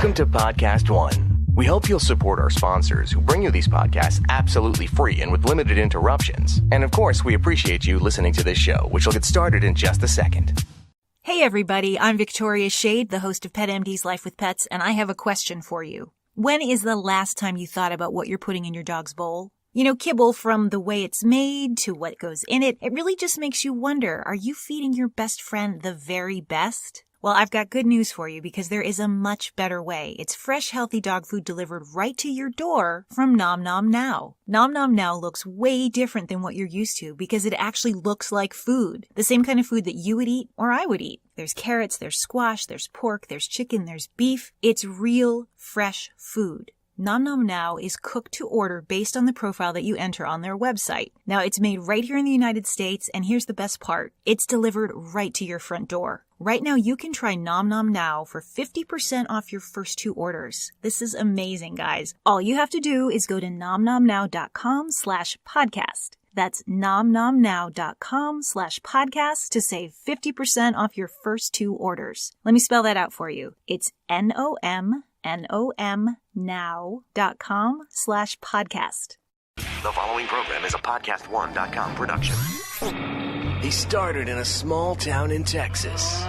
Welcome to Podcast One. We hope you'll support our sponsors who bring you these podcasts absolutely free and with limited interruptions. And of course, we appreciate you listening to this show, which will get started in just a second. Hey everybody, I'm Victoria Shade, the host of PetMD's Life with Pets, and I have a question for you. When is the last time you thought about what you're putting in your dog's bowl? You know, kibble, from the way it's made to what goes in it, it really just makes you wonder, are you feeding your best friend the very best? Well, I've got good news for you because there is a much better way. It's fresh, healthy dog food delivered right to your door from Nom Nom Now. Nom Nom Now looks way different than what you're used to because it actually looks like food. The same kind of food that you would eat or I would eat. There's carrots, there's squash, there's pork, there's chicken, there's beef. It's real, fresh food. Nom Nom Now is cooked to order based on the profile that you enter on their website. Now, it's made right here in the United States, and here's the best part. It's delivered right to your front door. Right now, you can try Nom Nom Now for 50% off your first 2 orders. This is amazing, guys. All you have to do is go to nomnomnow.com/podcast. That's nomnomnow.com/podcast to save 50% off your first 2 orders. Let me spell that out for you. It's nomnomnow.com/podcast. The following program is a PodcastOne.com production. He started in a small town in Texas.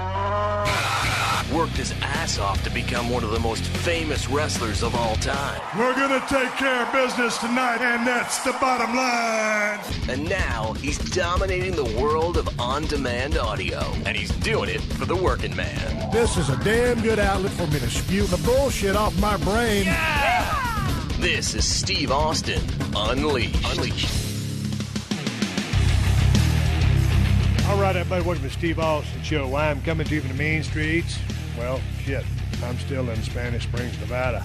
Worked his ass off to become one of the most famous wrestlers of all time. We're gonna take care of business tonight, and that's the bottom line. And now he's dominating the world of on-demand audio. And he's doing it for the working man. This is a damn good outlet for me to spew the bullshit off my brain. Yeah! This is Steve Austin, Unleashed. All right, everybody, welcome to Steve Austin Show. I'm coming to you from the main streets. Well, shit, I'm still in Spanish Springs, Nevada.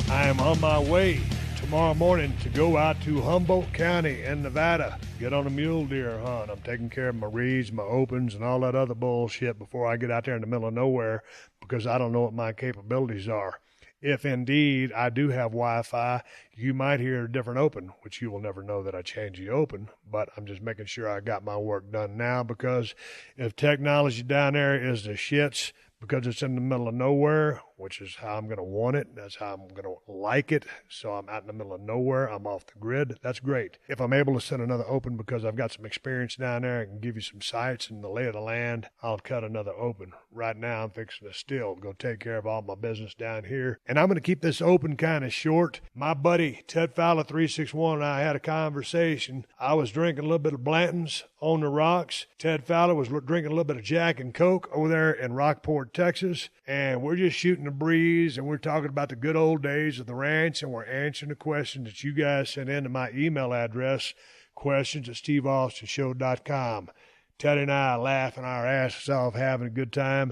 I am on my way tomorrow morning to go out to Humboldt County in Nevada, get on a mule deer hunt. I'm taking care of my reeds, my opens, and all that other bullshit before I get out there in the middle of nowhere because I don't know what my capabilities are. If indeed I do have Wi-Fi, you might hear a different open, which you will never know that I changed the open, but I'm just making sure I got my work done now because if technology down there is the shits because it's in the middle of nowhere, which is how I'm going to want it, that's how I'm going to like it, so I'm out in the middle of nowhere, I'm off the grid, that's great. If I'm able to send another open because I've got some experience down there and can give you some sights and the lay of the land, I'll cut another open. Right now, I'm fixing to still go take care of all my business down here, and I'm going to keep this open kind of short. My buddy, Ted Fowler 361, and I had a conversation. I was drinking a little bit of Blanton's on the rocks. Ted Fowler was drinking a little bit of Jack and Coke over there in Rockport, Texas, and we're just shooting the breeze, and we're talking about the good old days of the ranch, and we're answering the questions that you guys sent in to my email address, questions@steveaustinshow.com. Ted and I are laughing our asses off, having a good time.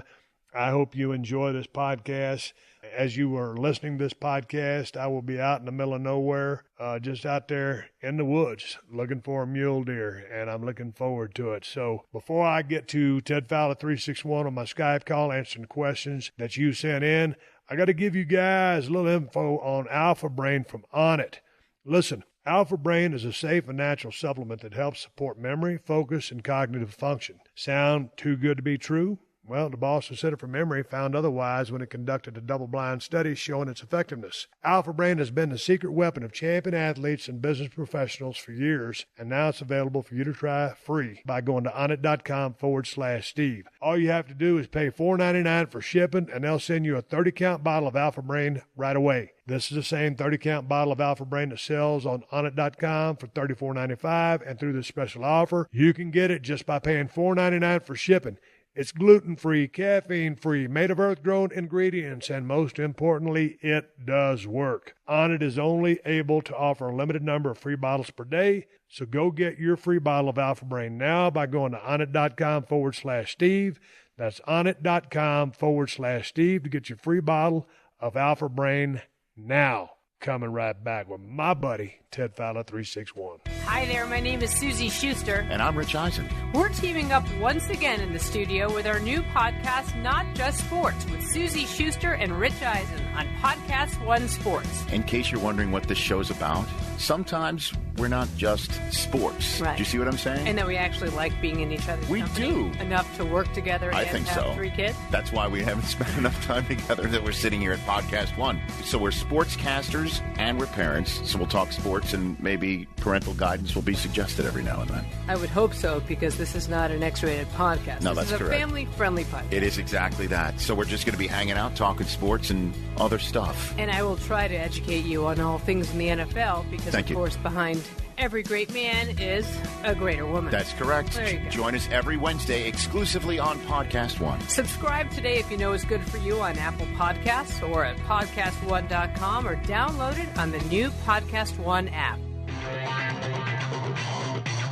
I hope you enjoy this podcast. As you are listening to this podcast, I will be out in the middle of nowhere, just out there in the woods looking for a mule deer, and I'm looking forward to it. So before I get to Ted Fowler 361 on my Skype call answering questions that you sent in, I got to give you guys a little info on Alpha Brain from Onnit. Listen, Alpha Brain is a safe and natural supplement that helps support memory, focus, and cognitive function. Sound too good to be true? Well, the Boston Center for Memory found otherwise when it conducted a double-blind study showing its effectiveness. Alpha Brain has been the secret weapon of champion athletes and business professionals for years, and now it's available for you to try free by going to onnit.com/Steve. All you have to do is pay $4.99 for shipping, and they'll send you a 30-count bottle of Alpha Brain right away. This is the same 30-count bottle of Alpha Brain that sells on onnit.com for $34.95, and through this special offer, you can get it just by paying $4.99 for shipping. It's gluten-free, caffeine-free, made of earth-grown ingredients, and most importantly, it does work. Onnit is only able to offer a limited number of free bottles per day, so go get your free bottle of Alpha Brain now by going to onnit.com/Steve. That's onnit.com/Steve to get your free bottle of Alpha Brain now. Coming right back with my buddy, Ted Fowler 361. Hi there, my name is Susie Schuster. And I'm Rich Eisen. We're teaming up once again in the studio with our new podcast, Not Just Sports, with Susie Schuster and Rich Eisen on Podcast One Sports. In case you're wondering what this show's about, sometimes we're not just sports. Right. Do you see what I'm saying? And that we actually like being in each other's We company do. enough to work together I and think have so. 3 kids. That's why we haven't spent enough time together that we're sitting here at Podcast One. So we're sportscasters and we're parents, so we'll talk sports and maybe parental guidance will be suggested every now and then. I would hope so, because this is not an X-rated podcast. No, this that's is a correct. family-friendly podcast. It is exactly that. So we're just going to be hanging out, talking sports and other stuff. And I will try to educate you on all things in the NFL, because, Thank of you. course, behind every great man is a greater woman. That's correct. There you go. Join us every Wednesday exclusively on Podcast One. Subscribe today if you know is good for you on Apple Podcasts or at podcastone.com, or download it on the new Podcast One app.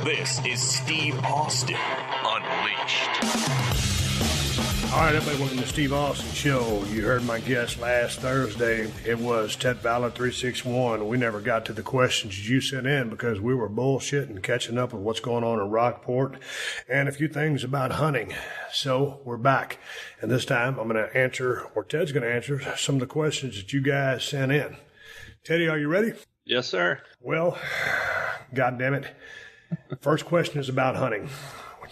This is Steve Austin Unleashed. All right, everybody, welcome to Steve Austin Show. You heard my guest last Thursday. It was Ted Fowler 361. We never got to the questions you sent in because we were bullshitting, catching up with what's going on in Rockport and a few things about hunting. So we're back. And this time I'm going to answer, or Ted's going to answer, some of the questions that you guys sent in. Teddy, are you ready? Yes, sir. Well, God damn it. First question is about hunting.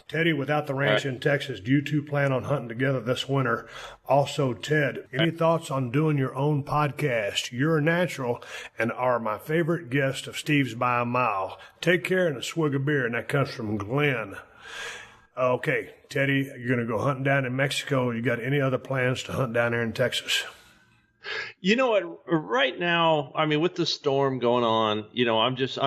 Teddy, without the ranch in Texas, do you two plan on hunting together this winter? Also, Ted, any thoughts on doing your own podcast? You're a natural and are my favorite guest of Steve's by a mile. Take care and a swig of beer, and that comes from Glenn. Okay, Teddy, you're going to go hunting down in Mexico. You got any other plans to hunt down there in Texas? You know what? Right now, I mean, with the storm going on, you know, I'm just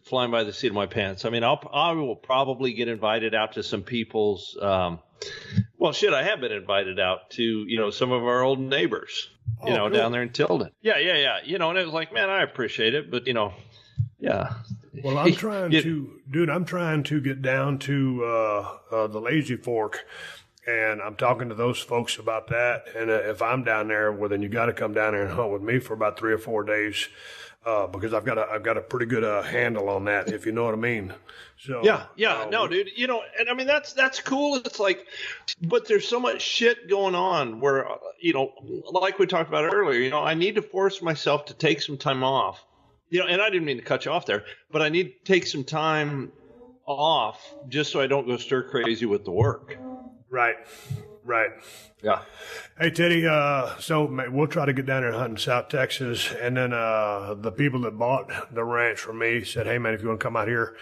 flying by the seat of my pants. I mean, I will probably get invited out to some people's. Well, shit, I have been invited out to, you know, some of our old neighbors, you know, cool. down there in Tilden. Yeah. You know, and it was like, man, I appreciate it, but you know, yeah. Well, I'm trying to get down to the Lazy Fork. And I'm talking to those folks about that. And if I'm down there, well, then you got to come down there and hunt with me for about 3 or 4 days, because I've got a pretty good handle on that, if you know what I mean. So no, dude. You know, and I mean that's cool. It's like, but there's so much shit going on where, you know, like we talked about earlier. You know, I need to force myself to take some time off. You know, and I didn't mean to cut you off there, but I need to take some time off just so I don't go stir crazy with the work. Right. Yeah. Hey, Teddy, so we'll try to get down there and hunt in South Texas. And then the people that bought the ranch from me said, hey, man, if you want to come out here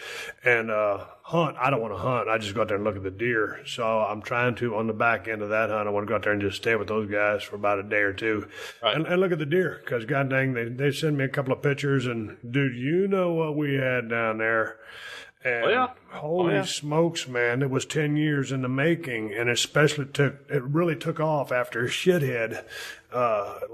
and hunt, I don't want to hunt. I just go out there and look at the deer. So I'm trying to, on the back end of that hunt, I want to go out there and just stay with those guys for about a day or two and look at the deer. Because, God dang, they sent me a couple of pictures. And, dude, you know what we had down there. And holy smokes, man, it was 10 years in the making, and it really took off after Shithead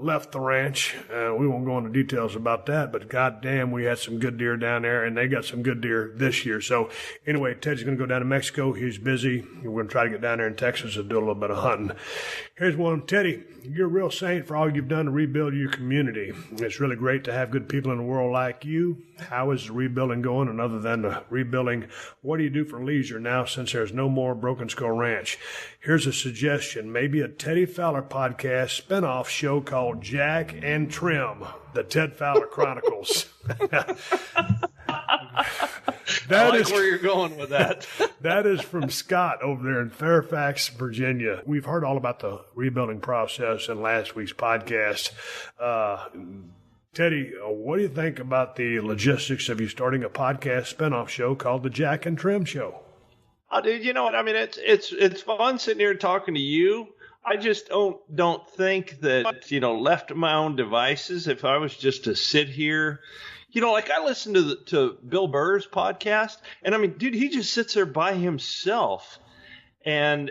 left the ranch. We won't go into details about that, but goddamn, we had some good deer down there, and they got some good deer this year. So anyway, Ted's going to go down to Mexico. He's busy. We're going to try to get down there in Texas and do a little bit of hunting. Here's one. Teddy, you're a real saint for all you've done to rebuild your community. It's really great to have good people in the world like you. How is the rebuilding going? And other than the rebuilding, what do you do for leisure now since there's no more Broken Skull Ranch? Here's a suggestion. Maybe a Teddy Fowler podcast spinoff show called Jack and Trim, the Ted Fowler Chronicles. I like where you're going with that. That is from Scott over there in Fairfax, Virginia. We've heard all about the rebuilding process in last week's podcast. Teddy, what do you think about the logistics of you starting a podcast spinoff show called the Jack and Trim Show? Oh, dude, you know what? I mean, it's fun sitting here talking to you. I just don't think that, you know, left to my own devices, if I was just to sit here, you know, like I listen to Bill Burr's podcast, and I mean, dude, he just sits there by himself and,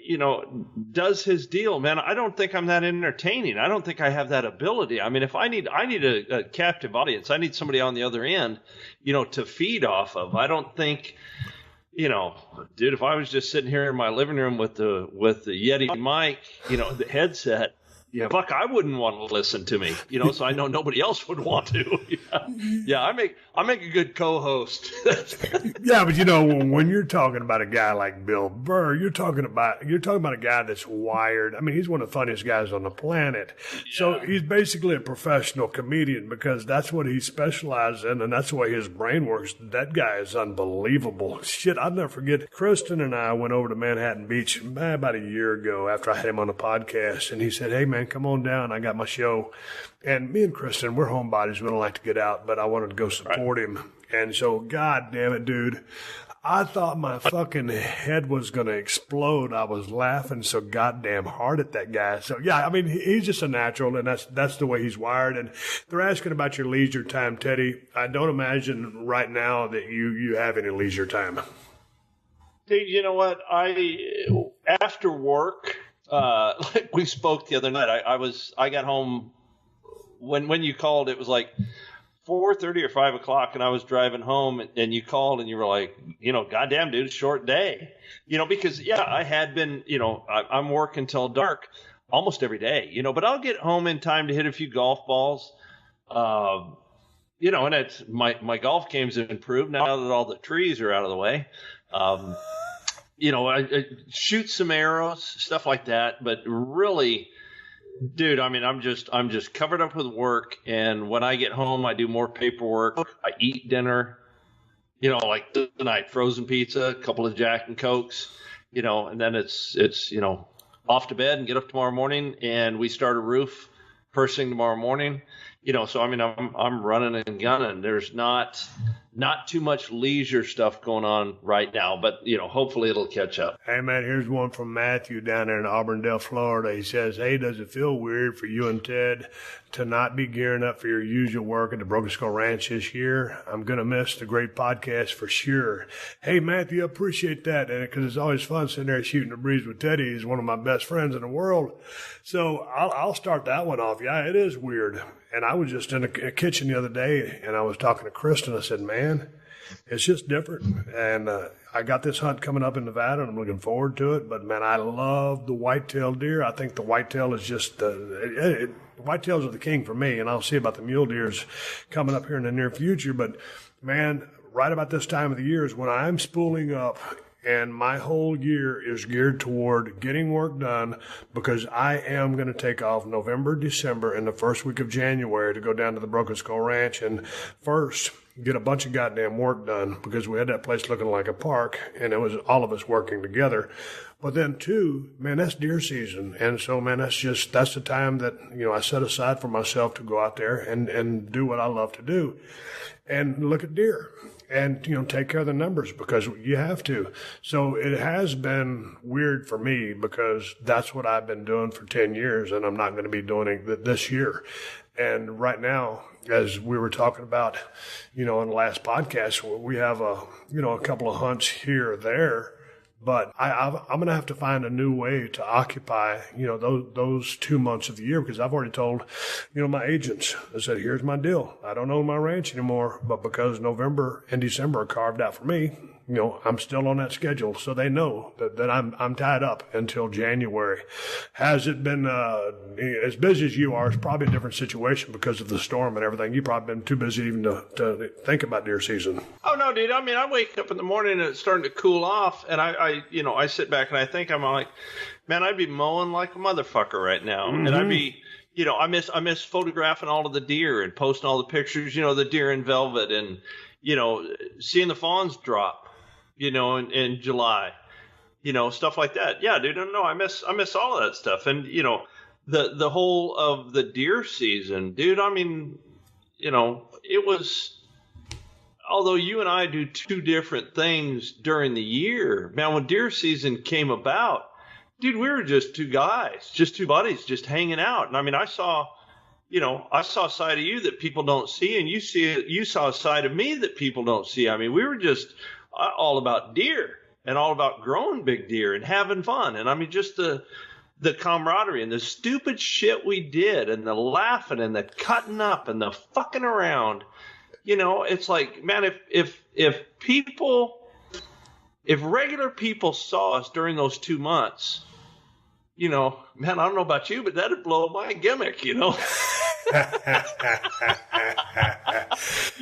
you know, does his deal, man. I don't think I'm that entertaining. I don't think I have that ability. I mean, if I need a captive audience, I need somebody on the other end, you know, to feed off of. I don't think, you know, dude, if I was just sitting here in my living room with the Yeti mic, you know, the headset, Yeah, Buck, I wouldn't want to listen to me, so I know nobody else would want to. Yeah, I make a good co-host. Yeah, but when you're talking about a guy like Bill Burr, you're talking about a guy that's wired. I mean, he's one of the funniest guys on the planet. Yeah. So he's basically a professional comedian because that's what he specializes in, and that's the way his brain works. That guy is unbelievable. Shit, I'll never forget. Kristen and I went over to Manhattan Beach about a year ago after I had him on the podcast, and he said, "Hey, man, come on down. I got my show." And me and Kristen, we're homebodies. We don't like to get out, but I wanted to go support him. And so, God damn it, dude, I thought my fucking head was going to explode. I was laughing so goddamn hard at that guy. So, yeah, I mean, he's just a natural, and that's the way he's wired. And they're asking about your leisure time, Teddy. I don't imagine right now that you have any leisure time. Dude, you know what? After work, like we spoke the other night, I got home when you called. It was like 4:30 or 5 o'clock, and I was driving home, and you called, and you were like, goddamn, dude, short day, because I had been, I'm working till dark almost every day, but I'll get home in time to hit a few golf balls, and it's my golf game's improved now that all the trees are out of the way. I shoot some arrows, stuff like that, but really, dude, I mean, I'm just covered up with work, and when I get home, I do more paperwork. I eat dinner, like tonight, frozen pizza, a couple of Jack and Cokes, and then it's off to bed and get up tomorrow morning, and we start a roof first thing tomorrow morning, So I mean, I'm running and gunning. There's not too much leisure stuff going on right now, but hopefully it'll catch up. Hey man, here's one from Matthew down there in Auburndale, Florida. He says, "Hey, does it feel weird for you and Ted to not be gearing up for your usual work at the Broken Skull Ranch this year? I'm gonna miss the great podcast for sure." Hey Matthew, I appreciate that, and because it's always fun sitting there shooting the breeze with Teddy. He's one of my best friends in the world. So I'll start that one off. Yeah, it is weird. And I was just in a kitchen the other day, and I was talking to Kristen. I said, "Man, it's just different." And I got this hunt coming up in Nevada, and I'm looking forward to it. But, man, I love the whitetail deer. I think the whitetail is just whitetails are the king for me, and I'll see about the mule deers coming up here in the near future. But, man, right about this time of the year is when I'm spooling up, and my whole year is geared toward getting work done because I am going to take off November, December, and the first week of January to go down to the Broken Skull Ranch and first get a bunch of goddamn work done because we had that place looking like a park, and it was all of us working together. But then, too, man, that's deer season. And so, man, that's the time that, I set aside for myself to go out there and do what I love to do and look at deer. And, take care of the numbers because you have to. So it has been weird for me because that's what I've been doing for 10 years, and I'm not going to be doing it this year. And right now, as we were talking about, in the last podcast, we have a couple of hunts here or there. But I'm going to have to find a new way to occupy, those 2 months of the year because I've already told, my agents, I said, here's my deal. I don't own my ranch anymore, but because November and December are carved out for me, I'm still on that schedule. So they know that I'm tied up until January. Has it been as busy as you are? It's probably a different situation because of the storm and everything. You've probably been too busy even to think about deer season. Oh, no, dude. I mean, I wake up in the morning and it's starting to cool off. And I sit back and I think, I'm like, man, I'd be mowing like a motherfucker right now. Mm-hmm. And I'd be, I miss photographing all of the deer and posting all the pictures, the deer in velvet and, seeing the fawns drop. In July, stuff like that. Yeah, dude, no, I miss all of that stuff. And, the whole of the deer season, dude, I mean, it was, although you and I do two different things during the year, man, when deer season came about, dude, we were just two guys, just two buddies, just hanging out. And I mean, I saw a side of you that people don't see, and you saw a side of me that people don't see. I mean, we were just all about deer and all about growing big deer and having fun. And I mean, just the camaraderie and the stupid shit we did and the laughing and the cutting up and the fucking around, it's like, man, if regular people saw us during those 2 months, man, I don't know about you, but that'd blow my gimmick, You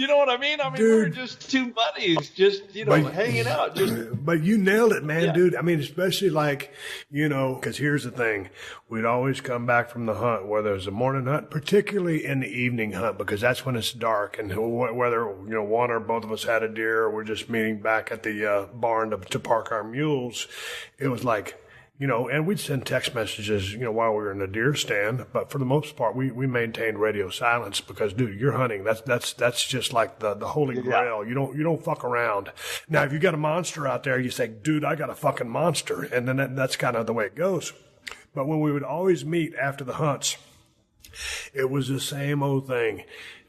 know what I mean? I mean, Dude. we're just two buddies, just, hanging out. But you nailed it, man, Yeah. dude. I mean, especially like, because here's the thing. We'd always come back from the hunt, whether it was a morning hunt, particularly in the evening hunt, because that's when it's dark. And whether, one or both of us had a deer or we're just meeting back at the barn to park our mules, it was like, and we'd send text messages, while we were in the deer stand. But for the most part, we maintained radio silence because, dude, you're hunting. That's just like the holy grail. You don't fuck around. Now, if you got a monster out there, you say, dude, I got a fucking monster. And then that's kind of the way it goes. But when we would always meet after the hunts, it was the same old thing.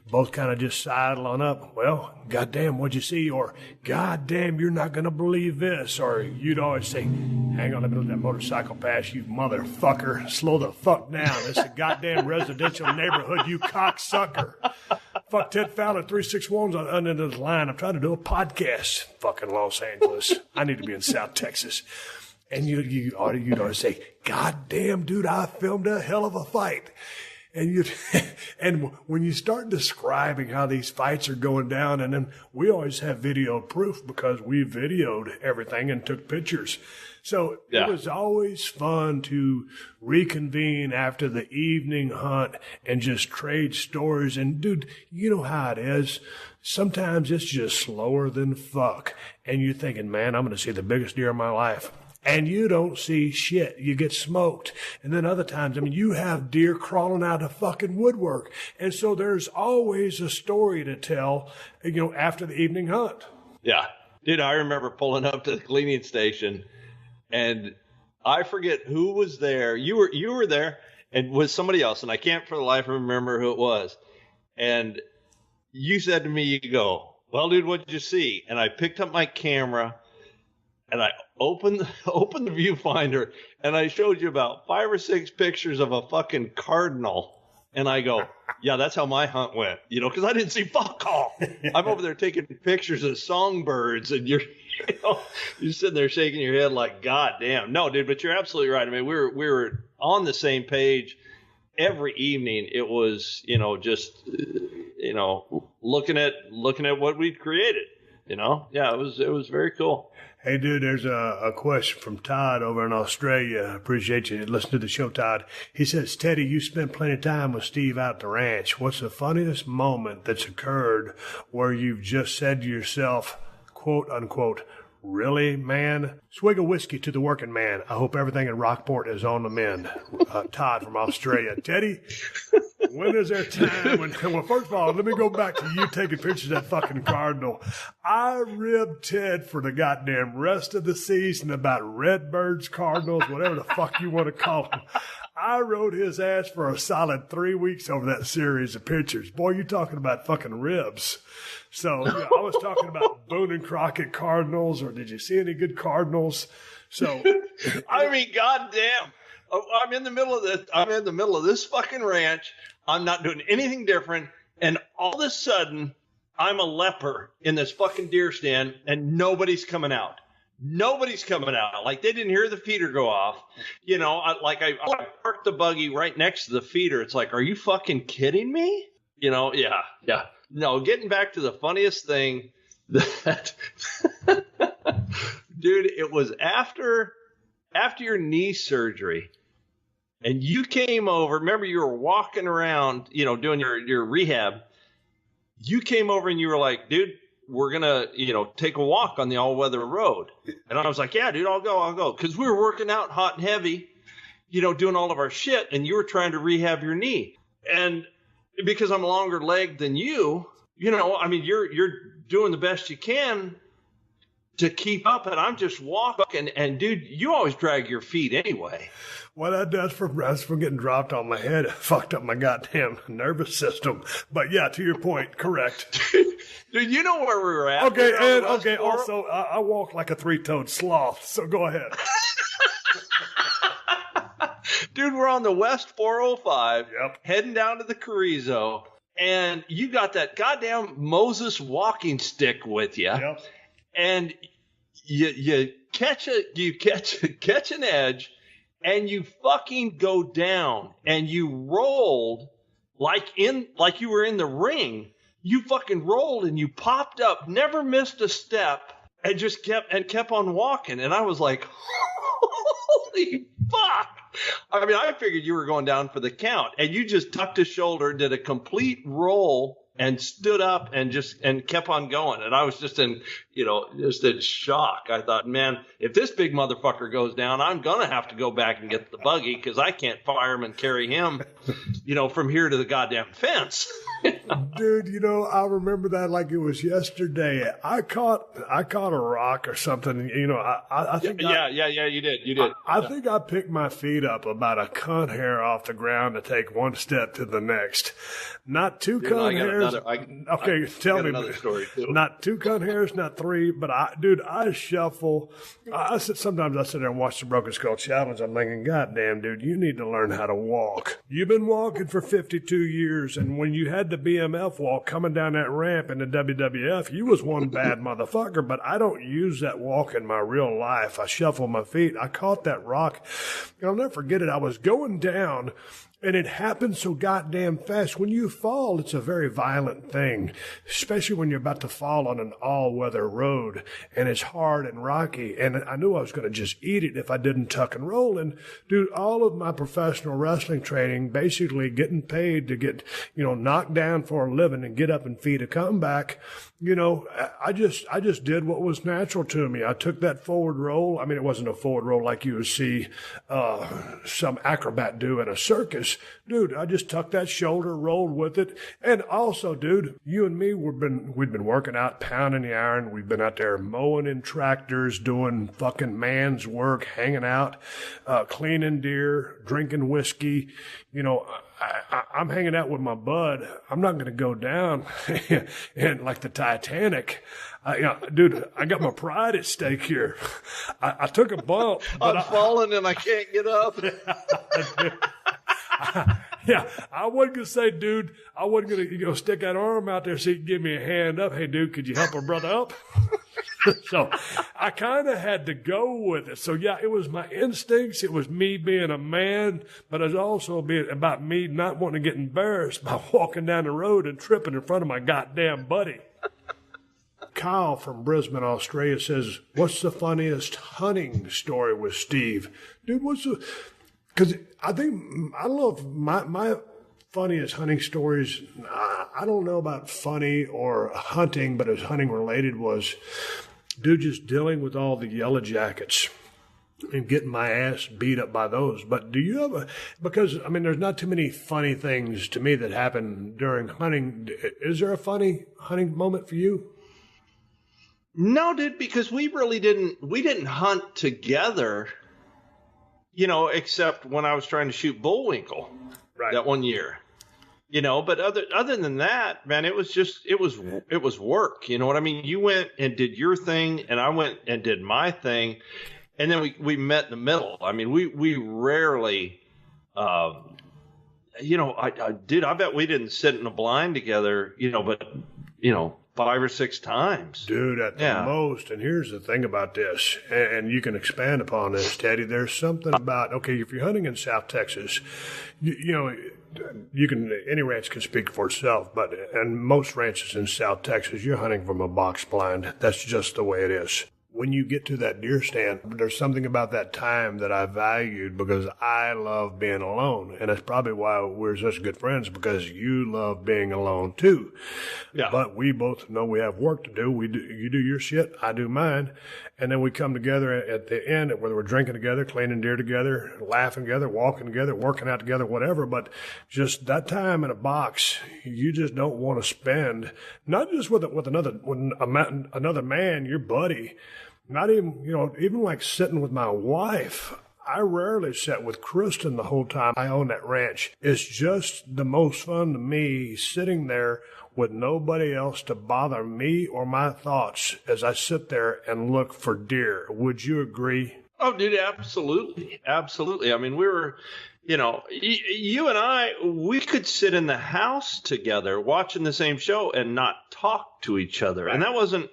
Both kind of just sidle on up. Well, goddamn, what'd you see? Or, goddamn, you're not going to believe this. Or you'd always say, hang on, let me let that motorcycle pass, you motherfucker. Slow the fuck down. It's a goddamn residential neighborhood, you cocksucker. Fuck Ted Fowler, 361's on the line. I'm trying to do a podcast. Fucking Los Angeles. I need to be in South Texas. And you'd always say, goddamn, dude, I filmed a hell of a fight. And when you start describing how these fights are going down, and then we always have video proof because we videoed everything and took pictures. So It was always fun to reconvene after the evening hunt and just trade stories. And dude, you know how it is. Sometimes it's just slower than fuck. And you're thinking, man, I'm going to see the biggest deer of my life. And you don't see shit. You get smoked. And then other times, you have deer crawling out of fucking woodwork. And so there's always a story to tell, after the evening hunt. Yeah. Dude, I remember pulling up to the cleaning station, and I forget who was there. You were there, and with somebody else, and I can't for the life of me remember who it was. And you said to me, you go, well, dude, what did you see? And I picked up my camera, and I opened the viewfinder, and I showed you about 5 or 6 pictures of a fucking cardinal. And I go, yeah, that's how my hunt went, because I didn't see fuck all. I'm over there taking pictures of songbirds, and you're sitting there shaking your head like, God damn. No, dude, but you're absolutely right. I mean, we were on the same page every evening. It was, just, looking at what we'd created, Yeah, it was very cool. Hey, dude, there's a question from Todd over in Australia. Appreciate you listening to the show, Todd. He says, Teddy, you spent plenty of time with Steve out at the ranch. What's the funniest moment that's occurred where you've just said to yourself, quote, unquote, really, man? Swig of whiskey to the working man. I hope everything in Rockport is on the mend. Todd from Australia. Teddy, when is there time well, first of all, let me go back to you taking pictures of that fucking cardinal. I ribbed Ted for the goddamn rest of the season about redbirds, cardinals, whatever the fuck you want to call them. I rode his ass for a solid 3 weeks over that series of pictures. Boy, you talking about fucking ribs. So I was talking about Boone and Crockett cardinals, or did you see any good cardinals? So I mean, goddamn. I'm in the middle of this fucking ranch. I'm not doing anything different. And all of a sudden, I'm a leper in this fucking deer stand, and nobody's coming out. Nobody's coming out. Like, they didn't hear the feeder go off. I parked the buggy right next to the feeder. It's like, are you fucking kidding me? Yeah. No, getting back to the funniest thing that, dude, it was after your knee surgery. And you came over, remember you were walking around, doing your rehab. You came over and you were like, dude, we're going to, take a walk on the all-weather road. And I was like, yeah, dude, I'll go. Because we were working out hot and heavy, doing all of our shit. And you were trying to rehab your knee. And because I'm longer legged than you're doing the best you can to keep up. And I'm just walking. And dude, you always drag your feet anyway. Well, that's from getting dropped on my head. It fucked up my goddamn nervous system. But yeah, to your point, correct. Dude, you know where we were at. Okay, also, I walk like a 3-toed sloth, so go ahead. Dude, we're on the West 405, Yep. Heading down to the Carrizo, and you got that goddamn Moses walking stick with you. Yep. And you catch an edge. and you fucking go down and you rolled like you were in the ring. You fucking rolled and you popped up, never missed a step, and just kept on walking. And I was like, holy fuck. I mean, I figured you were going down for the count, and you just tucked his shoulder, did a complete roll, and stood up and kept on going. And I was just in shock. I thought, man, if this big motherfucker goes down, I'm going to have to go back and get the buggy because I can't fire him and carry him, from here to the goddamn fence. Dude, I remember that like it was yesterday. I caught a rock or something. I think you did. I think I picked my feet up about a cunt hair off the ground to take one step to the next. Not two cunt hairs. Tell me. Another story too. Not two cunt hairs, not three, but I shuffle. Sometimes I sit there and watch the Broken Skull Challenge. I'm thinking, God damn, dude, you need to learn how to walk. You've been walking for 52 years, and when you had the BMF walk coming down that ramp in the WWF, you was one bad motherfucker, but I don't use that walk in my real life. I shuffle my feet. I caught that rock. I'll never forget it. I was going down, and it happened so goddamn fast. When you fall, it's a very violent thing, especially when you're about to fall on an all-weather road, and it's hard and rocky, and I knew I was going to just eat it if I didn't tuck and roll. And, dude, all of my professional wrestling training, basically getting paid to get, knocked down for a living and get up and feed a comeback, I just did what was natural to me. I took that forward roll. I mean, it wasn't a forward roll like you would see some acrobat do in a circus. Dude, I just tucked that shoulder, rolled with it. And also, dude, you and me, we'd been working out, pounding the iron. We've been out there mowing in tractors, doing fucking man's work, hanging out, cleaning deer, drinking whiskey. I'm hanging out with my bud. I'm not going to go down and like the Titanic. Dude, I got my pride at stake here. I took a bump. I'm falling and I can't get up. Yeah, I wasn't going to say, dude, I wasn't going to stick that arm out there so you can give me a hand up. Hey, dude, could you help a brother up? So I kind of had to go with it. So, yeah, it was my instincts. It was me being a man, but it was also about me not wanting to get embarrassed by walking down the road and tripping in front of my goddamn buddy. Kyle from Brisbane, Australia says, what's the funniest hunting story with Steve? Dude, because I don't know if my funniest hunting stories, I don't know about funny or hunting, but as hunting related was, dude, just dealing with all the yellow jackets and getting my ass beat up by those. But do you have because, I mean, there's not too many funny things to me that happen during hunting. Is there a funny hunting moment for you? No, dude, because we didn't hunt together, except when I was trying to shoot bullwinkle that one year, but other than that, man, it was work. You know what I mean? You went and did your thing and I went and did my thing. And then we met in the middle. I mean, we rarely, I bet we didn't sit in a blind together, but 5 or 6 times. Dude, at the most. And here's the thing about this, and you can expand upon this, Teddy. There's something about, if you're hunting in South Texas, you can, any ranch can speak for itself, but in most ranches in South Texas, you're hunting from a box blind. That's just the way it is. When you get to that deer stand, there's something about that time that I valued because I love being alone. And that's probably why we're such good friends, because you love being alone too. Yeah. But we both know we have work to do. You do your shit, I do mine. And then we come together at the end, whether we're drinking together, cleaning deer together, laughing together, walking together, working out together, whatever. But just that time in a box, you just don't want to spend, not just with another man, your buddy. Not even, even like sitting with my wife. I rarely sat with Kristen the whole time I own that ranch. It's just the most fun to me sitting there with nobody else to bother me or my thoughts as I sit there and look for deer. Would you agree? Oh, dude, absolutely. Absolutely. I mean, we were, you and I, we could sit in the house together watching the same show and not talk to each other. And that wasn't,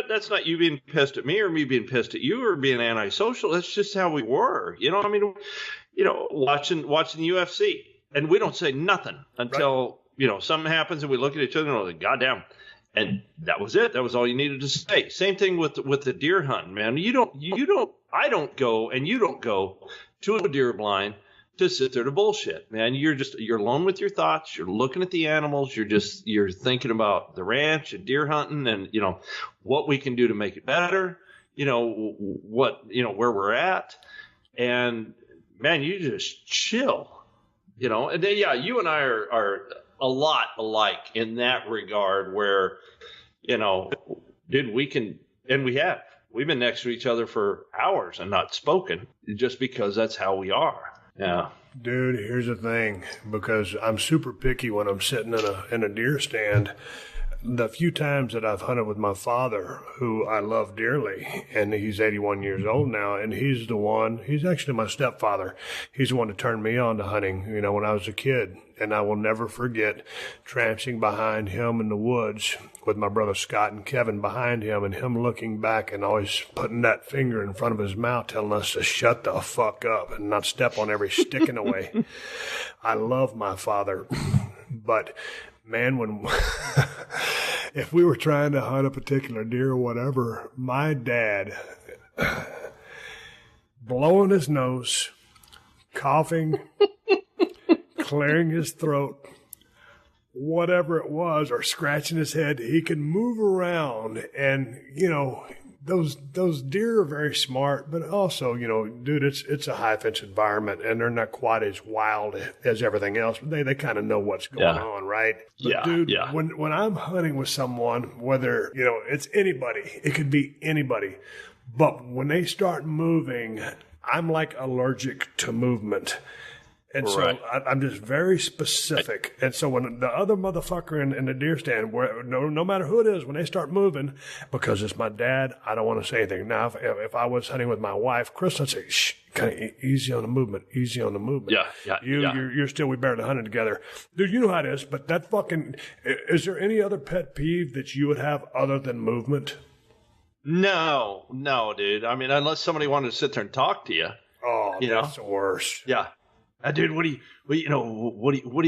that's not you being pissed at me or me being pissed at you or being antisocial. That's just how we were. I mean, watching the UFC, and we don't say nothing until something happens, and we look at each other and we're like, goddamn. And that was it. That was all you needed to say. Same thing with the deer hunting, man. I don't go, and you don't go to a deer blind to sit there to bullshit, man. You're alone with your thoughts. You're looking at the animals. You're thinking about the ranch and deer hunting, and what we can do to make it better. Where we're at, and man, you just chill. And then you and I are a lot alike in that regard, where dude, we've been next to each other for hours and not spoken, just because that's how we are. Yeah. Dude, here's the thing, because I'm super picky when I'm sitting in a deer stand. The few times that I've hunted with my father, who I love dearly, and he's 81 years old now, and he's actually my stepfather. He's the one that turned me on to hunting, when I was a kid. And I will never forget tramping behind him in the woods with my brother Scott and Kevin behind him, and him looking back and always putting that finger in front of his mouth, telling us to shut the fuck up and not step on every stick in the way. I love my father, but man, if we were trying to hunt a particular deer or whatever, my dad blowing his nose, coughing, clearing his throat, whatever it was, or scratching his head, he can move around. And, those deer are very smart, but also, dude, it's a high fence environment, and they're not quite as wild as everything else, but they kind of know what's going on, right? But dude, when I'm hunting with someone, whether, it's anybody, it could be anybody, but when they start moving, I'm like allergic to movement. And so I'm just very specific. And so when the other motherfucker in the deer stand, no matter who it is, when they start moving, because it's my dad, I don't want to say anything. Now, if I was hunting with my wife, Chris, I'd say, shh, kind of easy on the movement, easy on the movement. We barely hunted together. Dude, you know how it is, but that is there any other pet peeve that you would have other than movement? No, dude. I mean, unless somebody wanted to sit there and talk to you. Oh, that's the worst. Yeah. Dude, what do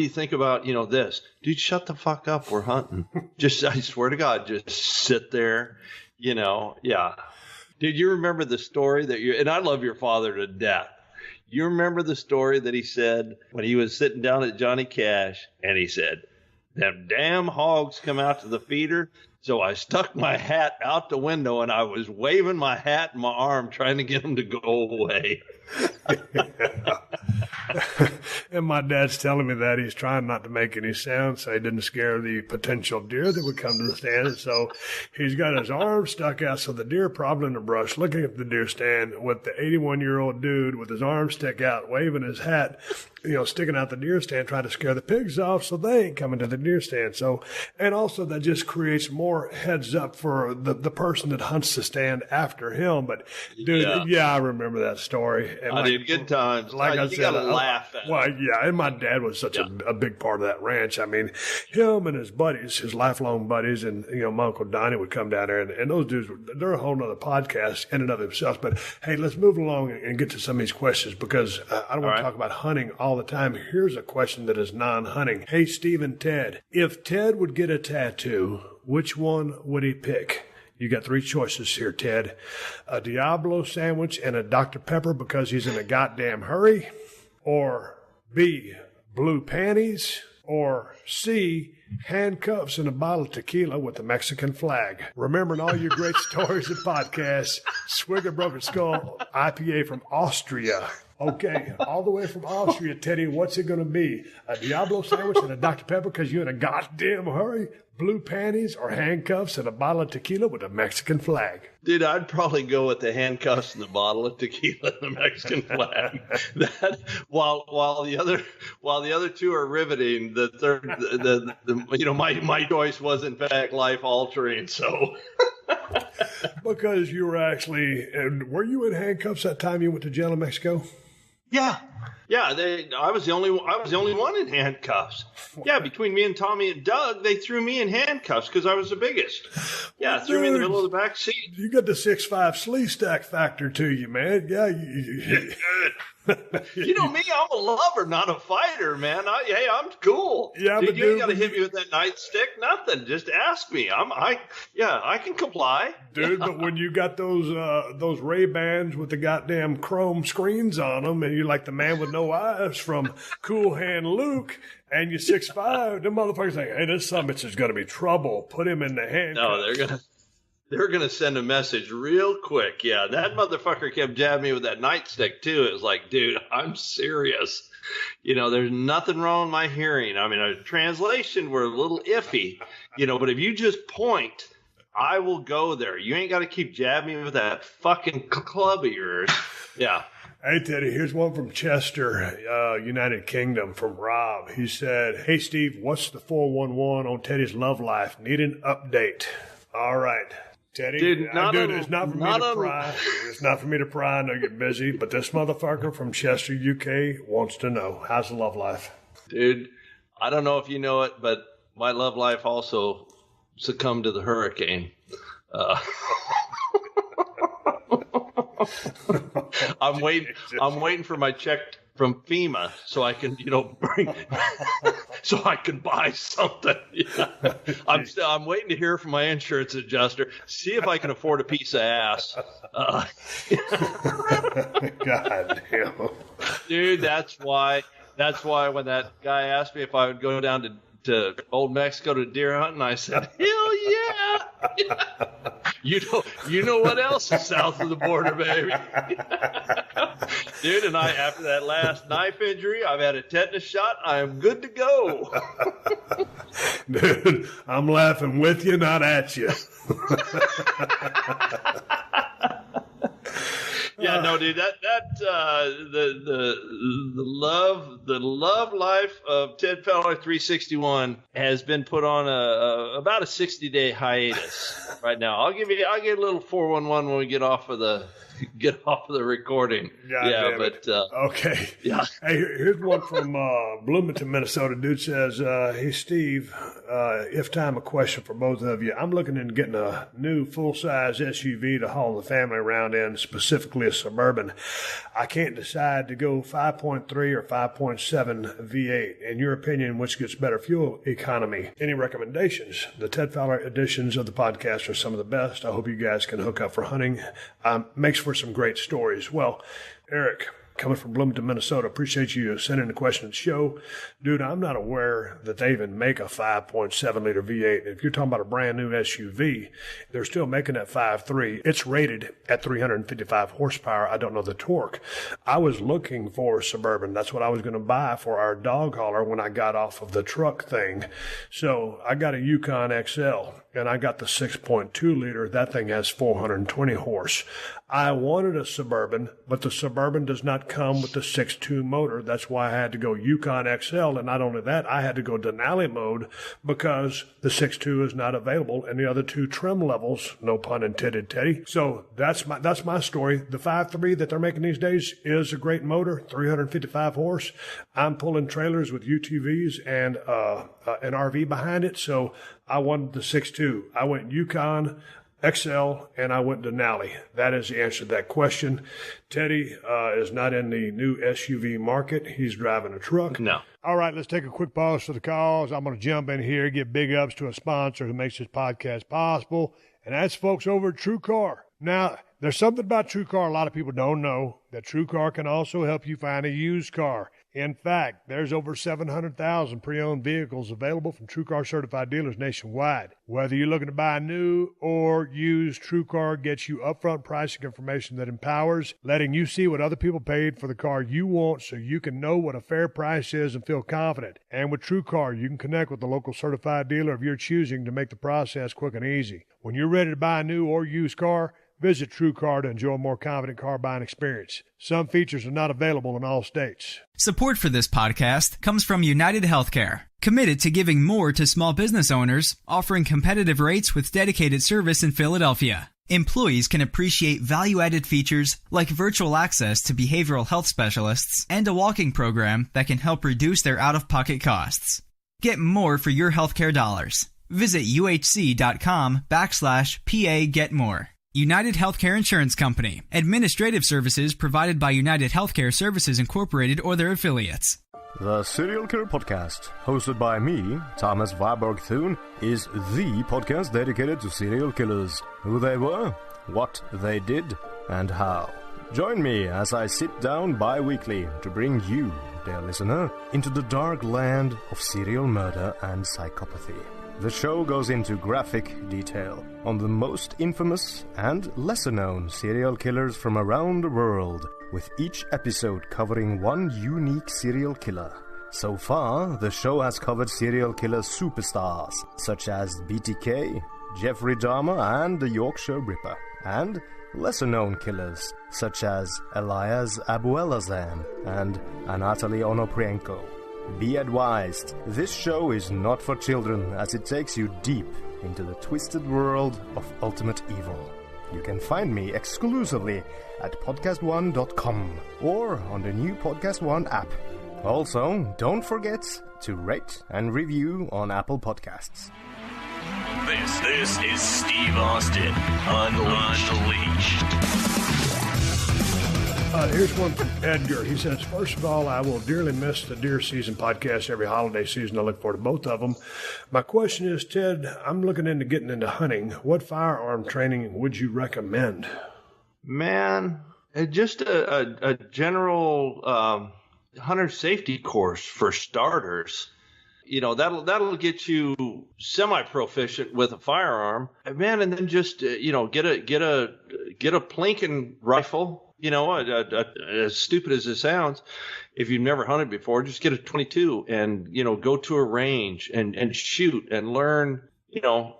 you think about, this? Dude, shut the fuck up. We're hunting. I swear to God, just sit there, yeah. Dude, you remember the story and I love your father to death. You remember the story that he said when he was sitting down at Johnny Cash, and he said, them damn hogs come out to the feeder. So I stuck my hat out the window, and I was waving my hat in my arm, trying to get them to go away. And my dad's telling me that he's trying not to make any sound so he didn't scare the potential deer that would come to the stand. And so he's got his arm stuck out, so the deer probably in the brush looking at the deer stand with the 81-year-old dude with his arm stick out, waving his hat, sticking out the deer stand, trying to scare the pigs off so they ain't coming to the deer stand. So, and also that just creates more heads up for the person that hunts the stand after him. But dude, I remember that story. And I did good times. Like I said, you gotta laugh at it. Yeah, and my dad was such a big part of that ranch. I mean, him and his buddies, his lifelong buddies, and my Uncle Donnie would come down there, and those dudes, they're a whole nother podcast in and of themselves. But hey, let's move along and get to some of these questions, because I don't want to talk about hunting all the time. Here's a question that is non-hunting. Hey, Steve and Ted, if Ted would get a tattoo, which one would he pick? You got three choices here, Ted. A Diablo sandwich and a Dr. Pepper because he's in a goddamn hurry. Or B, blue panties. Or C, handcuffs and a bottle of tequila with the Mexican flag. Remembering all your great stories and podcasts, Swig of Broken Skull IPA from Austria. Okay, all the way from Austria, Teddy, what's it going to be? A Diablo sandwich and a Dr. Pepper because you're in a goddamn hurry? Blue panties or handcuffs and a bottle of tequila with a Mexican flag? Dude, I'd probably go with the handcuffs and the bottle of tequila and the Mexican flag. That while the other two are riveting, the third, my choice was in fact life altering. So. Because you were were you in handcuffs that time you went to jail in Mexico? Yeah. Yeah, I was the only one in handcuffs. Yeah, between me and Tommy and Doug, they threw me in handcuffs because I was the biggest. Yeah, Well, threw me in the middle of the back seat. You got the 6'5" slee stack factor to you, man. Yeah, You know me, I'm a lover, not a fighter, man. Hey, I'm cool. Yeah, dude, but you ain't got to hit me with that nightstick. Nothing. Just ask me. I can comply. dude. But when you got those Ray-Bans with the goddamn chrome screens on them, and you're like the man with no eyes from Cool Hand Luke, and you're 6'5", them motherfuckers like, hey, this summit is going to be trouble. Put him in the handcuffs. No, they're gonna send a message real quick. Yeah, that motherfucker kept jabbing me with that nightstick too. It was like, dude, I'm serious. There's nothing wrong with my hearing. I mean, a translation were a little iffy, but if you just point, I will go there. You ain't got to keep jabbing me with that fucking club of yours. Yeah. Hey, Teddy, here's one from Chester, United Kingdom, from Rob. He said, hey, Steve, what's the 411 on Teddy's love life? Need an update. All right. Teddy, dude, it's not for me to pry. It's not for me to pry. I know you're busy, but this motherfucker from Chester, UK, wants to know, how's the love life? Dude, I don't know if you know it, but my love life also succumbed to the hurricane. I'm waiting for my check from FEMA so I can, so I can buy something. Yeah. I'm waiting to hear from my insurance adjuster, see if I can afford a piece of ass. God damn. Dude, that's why when that guy asked me if I would go down to Old Mexico to deer hunting, I said, hell yeah. You know what else is south of the border, baby? Dude, and after that last knife injury, I've had a tetanus shot. I am good to go. Dude, I'm laughing with you, not at you. Yeah, no, dude, the love life of Ted Fowler 361 has been put on about a 60-day hiatus right now. I'll get a little 411 when we get off of the recording. Okay. Yeah. Hey, here's one from Bloomington, Minnesota. Dude says, hey, Steve, if time, a question for both of you. I'm looking into getting a new full-size SUV to haul the family around in, specifically a Suburban. I can't decide to go 5.3 or 5.7 V8. In your opinion, which gets better fuel economy? Any recommendations? The Ted Fowler editions of the podcast are some of the best. I hope you guys can hook up for hunting. Makes for some great stories. Well, Eric, coming from Bloomington, Minnesota, appreciate you sending the question to the show. Dude, I'm not aware that they even make a 5.7 liter V8. If you're talking about a brand new SUV, they're still making that 5.3. It's rated at 355 horsepower. I don't know the torque. I was looking for a Suburban. That's what I was going to buy for our dog hauler when I got off of the truck thing. So I got a Yukon XL. And I got the 6.2 liter. That thing has 420 horse. I wanted a Suburban, but the Suburban does not come with the 6.2 motor. That's why I had to go Yukon XL. And not only that, I had to go Denali mode because the 6.2 is not available in the other two trim levels. No pun intended, Teddy. So that's my story. The 5.3 that they're making these days is a great motor, 355 horse. I'm pulling trailers with UTVs and an RV behind it. So I wanted the 6.2. I went Yukon XL, and I went Denali. That is the answer to that question. Teddy is not in the new SUV market. He's driving a truck. No. All right, let's take a quick pause for the calls. I'm going to jump in here, give big ups to a sponsor who makes this podcast possible, and that's folks over at TrueCar. Now, there's something about TrueCar a lot of people don't know, that TrueCar can also help you find a used car. In fact, there's over 700,000 pre-owned vehicles available from TrueCar certified dealers nationwide. Whether you're looking to buy new or used, TrueCar gets you upfront pricing information that empowers, letting you see what other people paid for the car you want so you can know what a fair price is and feel confident. And with TrueCar, you can connect with the local certified dealer of your choosing to make the process quick and easy. When you're ready to buy a new or used car, visit TrueCar to enjoy a more confident car buying experience. Some features are not available in all states. Support for this podcast comes from United Healthcare, committed to giving more to small business owners, offering competitive rates with dedicated service in Philadelphia. Employees can appreciate value-added features like virtual access to behavioral health specialists and a walking program that can help reduce their out-of-pocket costs. Get more for your healthcare dollars. Visit uhc.com/PA Get More. United Healthcare Insurance Company. Administrative services provided by United Healthcare Services Incorporated or their affiliates. The Serial Killer Podcast, hosted by me, Thomas Warburg Thune, is the podcast dedicated to serial killers, who they were, what they did, and how. Join me as I sit down bi-weekly to bring you, dear listener, into the dark land of serial murder and psychopathy. The show goes into graphic detail on the most infamous and lesser-known serial killers from around the world, with each episode covering one unique serial killer. So far, the show has covered serial killer superstars such as BTK, Jeffrey Dahmer, and the Yorkshire Ripper, and lesser-known killers such as Elias Abuelazan and Anatoly Onoprienko. Be advised, this show is not for children as it takes you deep into the twisted world of ultimate evil. You can find me exclusively at podcastone.com or on the new Podcast One app. Also, don't forget to rate and review on Apple Podcasts. This is Steve Austin, Unleashed. Here's one from Edgar. He says, first of all, I will dearly miss the deer season podcast every holiday season. I look forward to both of them. My question is, Ted, I'm looking into getting into hunting. What firearm training would you recommend? Man, just a general hunter safety course for starters. You know, that'll get you semi-proficient with a firearm, man, and then just get a plinking rifle. You know, as stupid as it sounds, if you've never hunted before, just get a 22 and, go to a range and shoot and learn,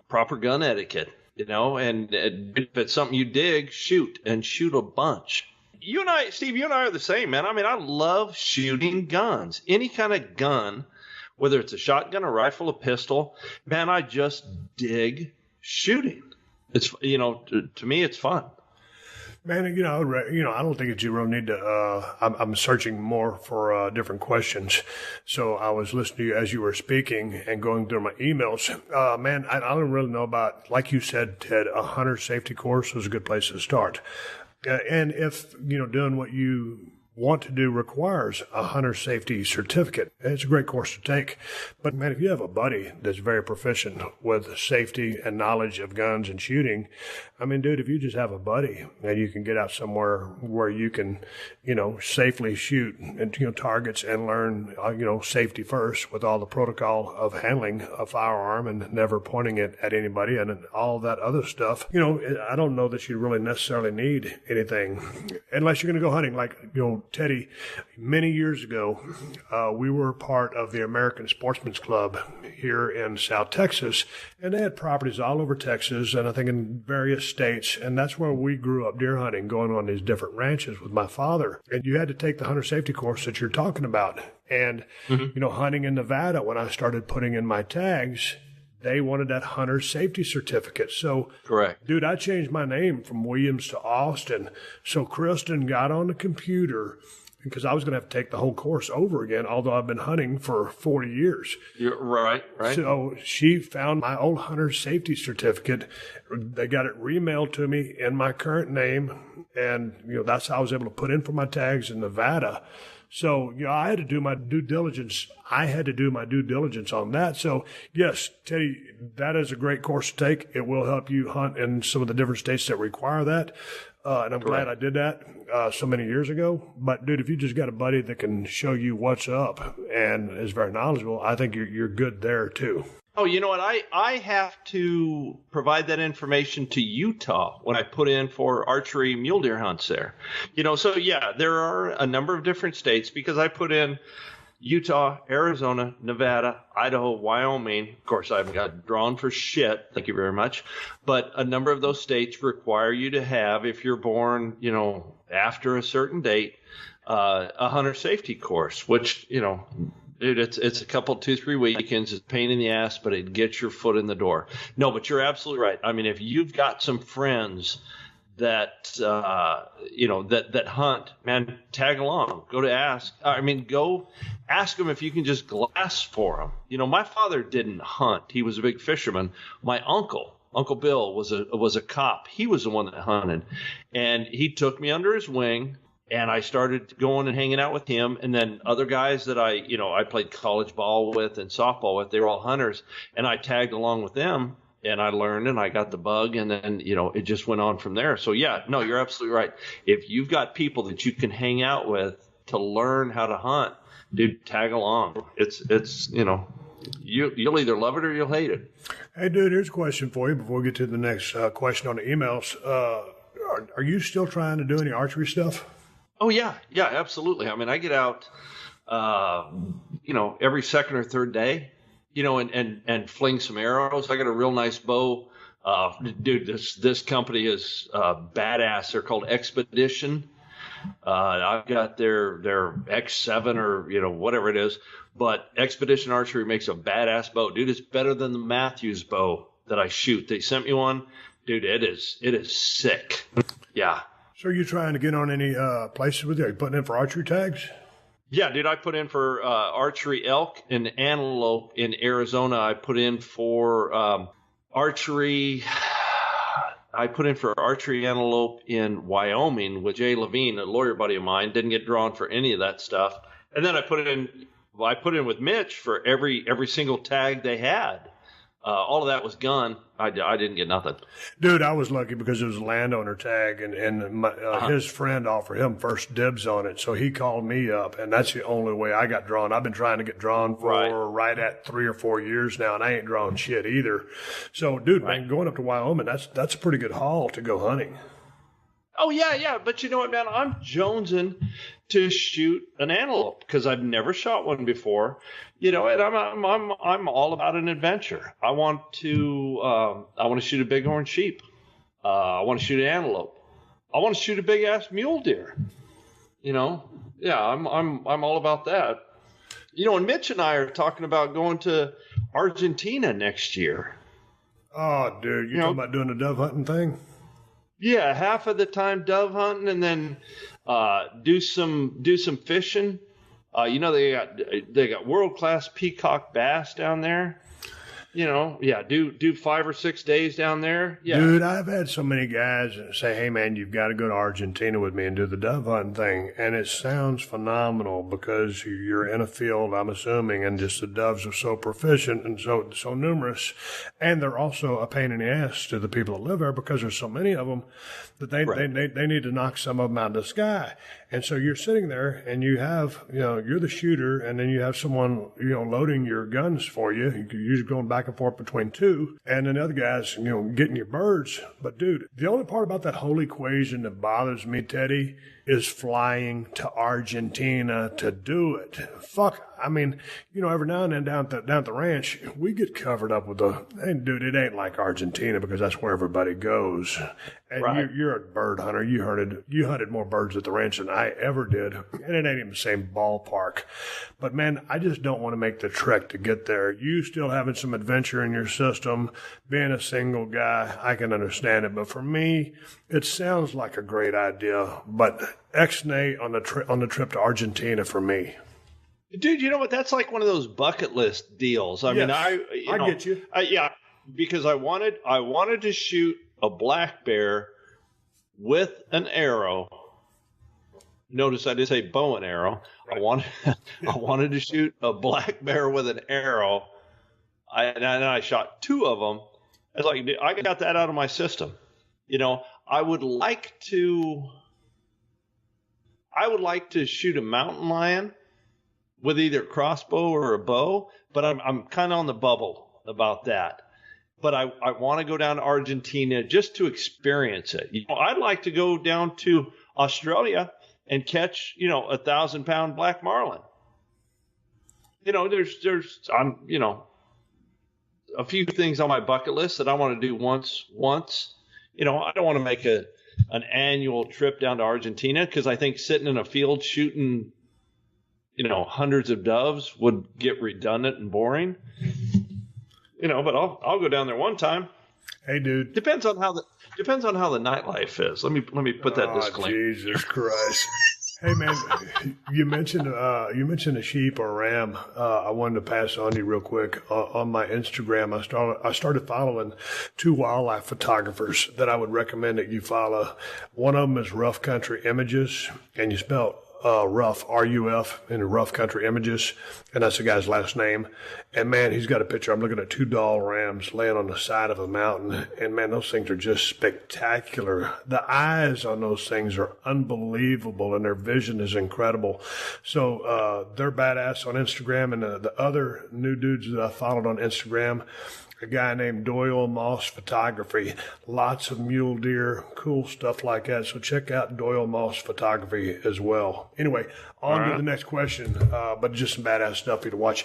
proper gun etiquette, and if it's something you dig, shoot a bunch. Steve, you and I are the same, man. I mean, I love shooting guns, any kind of gun, whether it's a shotgun, a rifle, a pistol, man, I just dig shooting. It's, to me, it's fun. Man, I don't think that you really need to. I'm searching more for different questions. So I was listening to you as you were speaking and going through my emails. Man, I don't really know about, like you said, Ted, a hunter safety course is a good place to start. And if, doing what you want to do requires a hunter safety certificate, it's a great course to take. But man, if you have a buddy that's very proficient with safety and knowledge of guns and shooting, I mean, dude, if you just have a buddy and you can get out somewhere where you can, safely shoot and, targets and learn, safety first with all the protocol of handling a firearm and never pointing it at anybody and all that other stuff, I don't know that you really necessarily need anything unless you're going to go hunting. Like, Teddy, many years ago, we were part of the American Sportsman's Club here in South Texas, and they had properties all over Texas and I think in various states, and that's where we grew up deer hunting, going on these different ranches with my father. And you had to take the hunter safety course that you're talking about. And, hunting in Nevada, when I started putting in my tags, they wanted that hunter safety certificate. So, correct, dude, I changed my name from Williams to Austin. So Kristen got on the computer because I was going to have to take the whole course over again, although I've been hunting for 40 years. You're right. So she found my old hunter safety certificate. They got it remailed to me in my current name. And, that's how I was able to put in for my tags in Nevada. So, I had to do my due diligence. On that. So, yes, Teddy, that is a great course to take. It will help you hunt in some of the different states that require that. And I'm glad I did that so many years ago. But, dude, if you just got a buddy that can show you what's up and is very knowledgeable, I think you're good there, too. Oh, you know what? I have to provide that information to Utah when I put in for archery mule deer hunts there. So yeah, there are a number of different states because I put in Utah, Arizona, Nevada, Idaho, Wyoming. Of course, I haven't got drawn for shit. Thank you very much. But a number of those states require you to have, if you're born, after a certain date, a hunter safety course, which, Dude, it's a couple, 2-3 weekends. It's a pain in the ass, but it gets your foot in the door. No, but you're absolutely right. I mean, if you've got some friends that that hunt, man, tag along. Go ask them if you can just glass for them. My father didn't hunt. He was a big fisherman. My Uncle Bill was a cop. He was the one that hunted, and he took me under his wing. And I started going and hanging out with him, and then other guys that I played college ball with and softball with, they were all hunters, and I tagged along with them, and I learned, and I got the bug, and then, it just went on from there. So, yeah, no, you're absolutely right. If you've got people that you can hang out with to learn how to hunt, dude, tag along. It's you'll either love it or you'll hate it. Hey, dude, here's a question for you before we get to the next question on the emails. Are you still trying to do any archery stuff? Oh, yeah, absolutely. I mean, I get out, every second or third day, and fling some arrows. I got a real nice bow. Dude, this company is badass. They're called Expedition. I've got their X7 or, whatever it is. But Expedition Archery makes a badass bow. Dude, it's better than the Matthews bow that I shoot. They sent me one. Dude, it is sick. Yeah. So are you trying to get on any places with you? Are you putting in for archery tags? Yeah, dude, I put in for archery elk and antelope in Arizona. I put in for archery. I put in for archery antelope in Wyoming with Jay Levine, a lawyer buddy of mine. Didn't get drawn for any of that stuff. And then I put in with Mitch for every single tag they had. All of that was gun. I didn't get nothing. Dude, I was lucky because it was a landowner tag, and his friend offered him first dibs on it, so he called me up, and that's the only way I got drawn. I've been trying to get drawn for right at 3 or 4 years now, and I ain't drawn shit either. So, dude, man, going up to Wyoming, that's a pretty good haul to go hunting. Oh, yeah. But you know what, man? I'm jonesing to shoot an antelope because I've never shot one before. And I'm all about an adventure. I want to shoot a bighorn sheep. I want to shoot an antelope. I want to shoot a big ass mule deer. Yeah, I'm all about that. And Mitch and I are talking about going to Argentina next year. Oh, dude, you talking about doing the dove hunting thing? Yeah, half of the time dove hunting, and then do some fishing. They got world-class peacock bass down there. Do 5 or 6 days down there. Yeah. Dude, I've had so many guys say, hey, man, you've got to go to Argentina with me and do the dove hunting thing. And it sounds phenomenal because you're in a field, I'm assuming, and just the doves are so proficient and so numerous. And they're also a pain in the ass to the people that live there because there's so many of them that they need to knock some of them out of the sky. And so you're sitting there and you have, you're the shooter, and then you have someone, loading your guns for you. You're usually going back and forth between two, and then the other guys, getting your birds. But dude, the only part about that whole equation that bothers me, Teddy, is flying to Argentina to do it. Fuck. I mean, every now and then down at the ranch, we get covered up with and dude, it ain't like Argentina because that's where everybody goes. And you're a bird hunter. You hunted more birds at the ranch than I ever did. And it ain't even the same ballpark. But man, I just don't want to make the trek to get there. You still having some adventure in your system, being a single guy, I can understand it. But for me, it sounds like a great idea, but ex-nay on the trip to Argentina for me. Dude, you know what? That's like one of those bucket list deals. I mean, I get you. Yeah, because I wanted to shoot a black bear with an arrow. Notice I did say bow and arrow. Right. I wanted to shoot a black bear with an arrow. And I shot 2 of them. I was like, dude, I got that out of my system. I would like to shoot a mountain lion with either a crossbow or a bow, but I'm kind of on the bubble about that. But I want to go down to Argentina just to experience it. I'd like to go down to Australia and catch, 1,000-pound black marlin. There's a few things on my bucket list that I want to do once. I don't want to make an annual trip down to Argentina because I think sitting in a field shooting hundreds of doves would get redundant and boring. But I'll go down there one time. Hey, dude. Depends on how the nightlife is. Let me put that disclaimer. Jesus Christ. Hey, man, you mentioned a sheep or a ram. I wanted to pass on to you real quick. On my Instagram, I started following 2 wildlife photographers that I would recommend that you follow. One of them is Rough Country Images, and you spell Rough, R-U-F, in Rough Country Images, and that's the guy's last name. And, man, he's got a picture. I'm looking at 2 doll rams laying on the side of a mountain, and, man, those things are just spectacular. The eyes on those things are unbelievable, and their vision is incredible. So they're badass on Instagram, and the other new dudes that I followed on Instagram, a guy named Doyle Moss Photography, lots of mule deer, cool stuff like that. So check out Doyle Moss Photography as well. Anyway, on to the next question, but just some badass stuff for you to watch.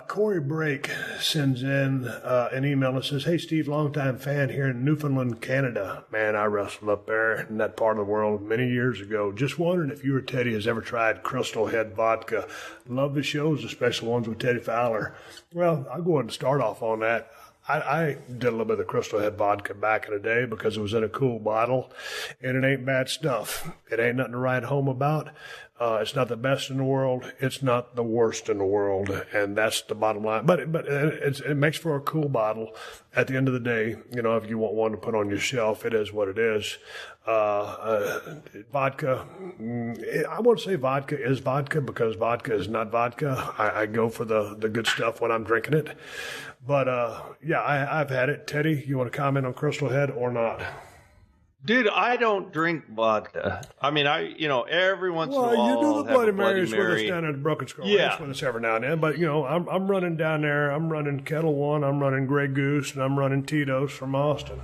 Corey Brake sends in an email that says, "Hey, Steve, longtime fan here in Newfoundland, Canada. Man, I wrestled up there in that part of the world many years ago. Just wondering if you or Teddy has ever tried Crystal Head vodka. Love the shows, especially ones with Teddy Fowler." Well, I'll go ahead and start off on that. I did a little bit of the Crystal Head vodka back in the day because it was in a cool bottle, and it ain't bad stuff. It ain't nothing to write home about. It's not the best in the world. It's not the worst in the world, and that's the bottom line. But it makes for a cool bottle. At the end of the day, if you want one to put on your shelf, it is what it is. Vodka, I won't say vodka is vodka because vodka is not vodka. I go for the good stuff when I'm drinking it. But, I've had it. Teddy, you want to comment on Crystal Head or not? Dude, I don't drink vodka. I mean, every once in a while, you do the Bloody Marys Mary. with us down at the Broken Skull. Yeah. That's with us every now and then. But, I'm running down there. I'm running Kettle One. I'm running Grey Goose. And I'm running Tito's from Austin.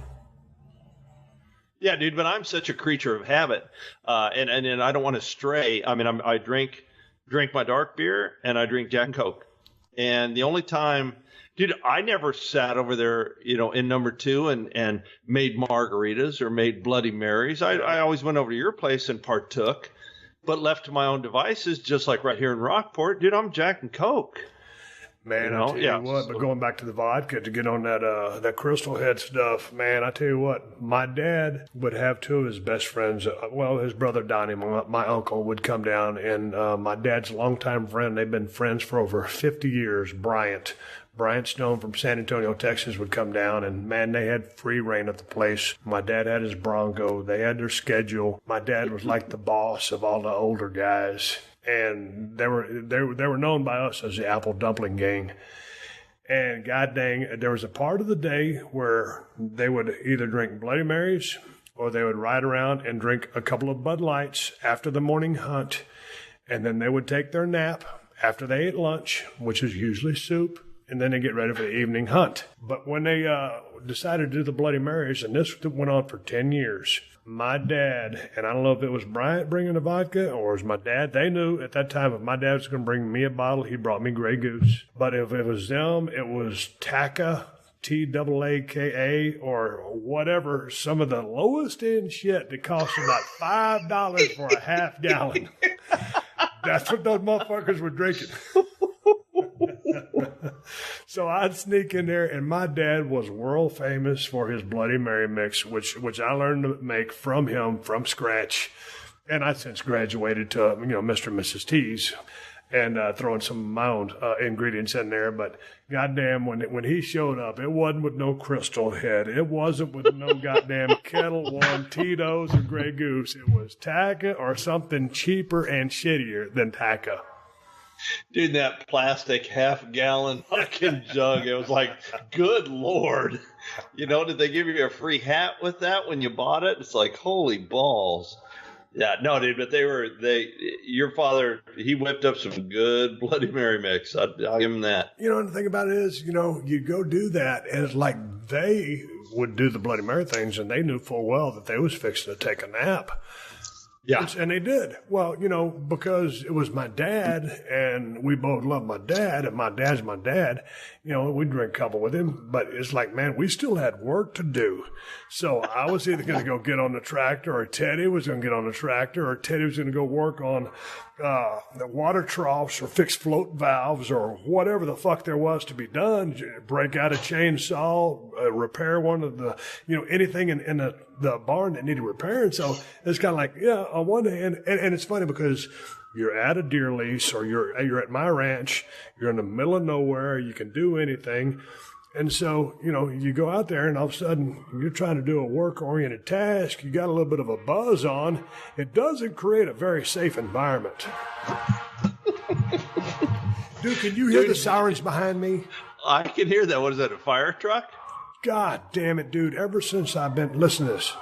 Yeah, dude, but I'm such a creature of habit. And I don't want to stray. I mean, I drink my dark beer and I drink Jack and Coke. And the only time... Dude, I never sat over there, in number 2 and made margaritas or made Bloody Marys. I always went over to your place and partook, but left to my own devices, just like right here in Rockport. Dude, I'm Jack and Coke. Man, I tell you what, but going back to the vodka to get on that Crystal Head stuff, man, I tell you what, my dad would have 2 of his best friends. His brother Donnie, my uncle, would come down, and my dad's longtime friend, they've been friends for over 50 years, Bryant Stone from San Antonio, Texas would come down, and, man, they had free reign at the place. My dad had his Bronco. They had their schedule. My dad was like the boss of all the older guys, and they were known by us as the Apple Dumpling Gang. And god dang, there was a part of the day where they would either drink Bloody Marys or they would ride around and drink a couple of Bud Lights after the morning hunt, and then they would take their nap after they ate lunch, which is usually soup, and then they get ready for the evening hunt. But when they decided to do the Bloody Marys, and this went on for 10 years, my dad, and I don't know if it was Bryant bringing the vodka or it was my dad, they knew at that time if my dad was going to bring me a bottle, he brought me Grey Goose. But if it was them, it was Taka, Taaka, or whatever, some of the lowest end shit that cost about $5 for a half gallon. That's what those motherfuckers were drinking. So I'd sneak in there, and my dad was world famous for his Bloody Mary mix, which I learned to make from him from scratch. And I since graduated to, Mr. and Mrs. T's and throwing some of my own ingredients in there. But goddamn, when he showed up, it wasn't with no Crystal Head. It wasn't with no goddamn Kettle One, Tito's, or Grey Goose. It was Taka or something cheaper and shittier than Taka. Dude, that plastic half-gallon fucking jug, it was like, good Lord. Did they give you a free hat with that when you bought it? It's like, holy balls. Yeah, no, dude, but your father, he whipped up some good Bloody Mary mix. I'll give him that. And the thing about it is, you go do that, and it's like they would do the Bloody Mary things, and they knew full well that they was fixing to take a nap. Yeah. And they did. Well, because it was my dad, and we both love my dad, and my dad's my dad, we drink a couple with him, but it's like, man, we still had work to do. So I was either going to go get on the tractor, or Teddy was going to get on the tractor, or Teddy was going to go work on the water troughs or fix float valves or whatever the fuck there was to be done, break out a chainsaw, repair one of the, anything in the barn that needed repairing. So it's kind of like, yeah, on one hand, and it's funny because you're at a deer lease, or you're at my ranch, you're in the middle of nowhere, you can do anything. And so, you go out there and all of a sudden you're trying to do a work-oriented task. You got a little bit of a buzz on. It doesn't create a very safe environment. Dude, can you hear the sirens behind me? I can hear that. What is that, a fire truck? God damn it, dude. Ever since I've been... Listen to this.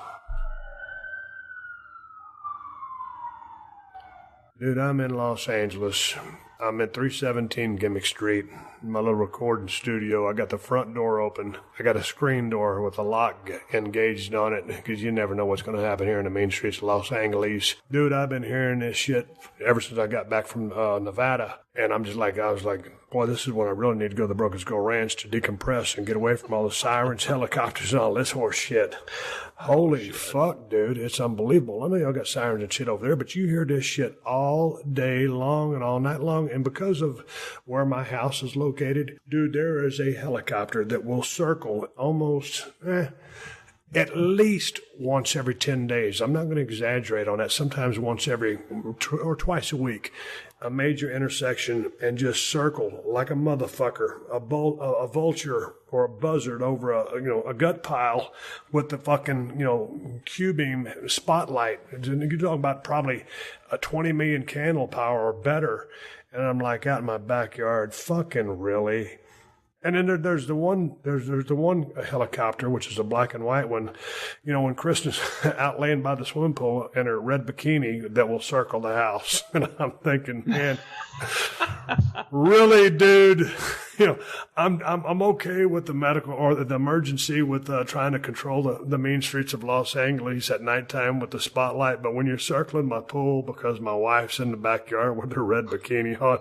Dude, I'm in Los Angeles. I'm at 317 Gimmick Street, in my little recording studio. I got the front door open. I got a screen door with a lock engaged on it, because you never know what's going to happen here in the main streets of Los Angeles. Dude, I've been hearing this shit ever since I got back from Nevada. And I was like, boy, this is when I really need to go to the Broken Skull Ranch to decompress and get away from all the sirens, helicopters, and all this horse shit. Holy fuck, dude. It's unbelievable. I know y'all got sirens and shit over there, but you hear this shit all day long and all night long. And because of where my house is located, dude, there is a helicopter that will circle almost, at least once every 10 days. I'm not going to exaggerate on that. Sometimes once every or twice a week, a major intersection, and just circle like a motherfucker, a vulture or a buzzard over a gut pile with the fucking, Q-beam spotlight. You're talking about probably a 20 million candle power or better. And I'm like, out in my backyard, fucking really? And then there's the one helicopter, which is a black and white one, when Kristen's out laying by the swimming pool in her red bikini, that will circle the house. And I'm thinking, man, really, dude? I'm okay with the medical or the emergency with trying to control the mean streets of Los Angeles at nighttime with the spotlight. But when you're circling my pool because my wife's in the backyard with her red bikini on,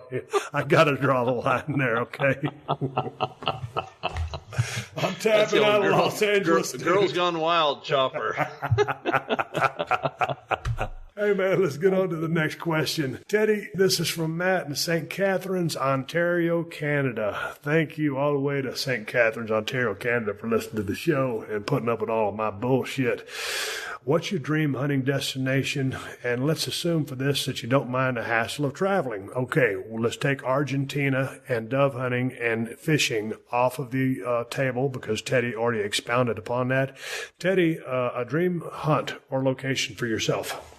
I got to draw the line there, okay? I'm tapping out of Los Angeles. Girls Gone Wild, Chopper. Hey, man, let's get on to the next question. Teddy, this is from Matt in St. Catharines, Ontario, Canada. Thank you all the way to St. Catharines, Ontario, Canada for listening to the show and putting up with all of my bullshit. What's your dream hunting destination? And let's assume for this that you don't mind the hassle of traveling. Okay, well, let's take Argentina and dove hunting and fishing off of the table, because Teddy already expounded upon that. Teddy, a dream hunt or location for yourself?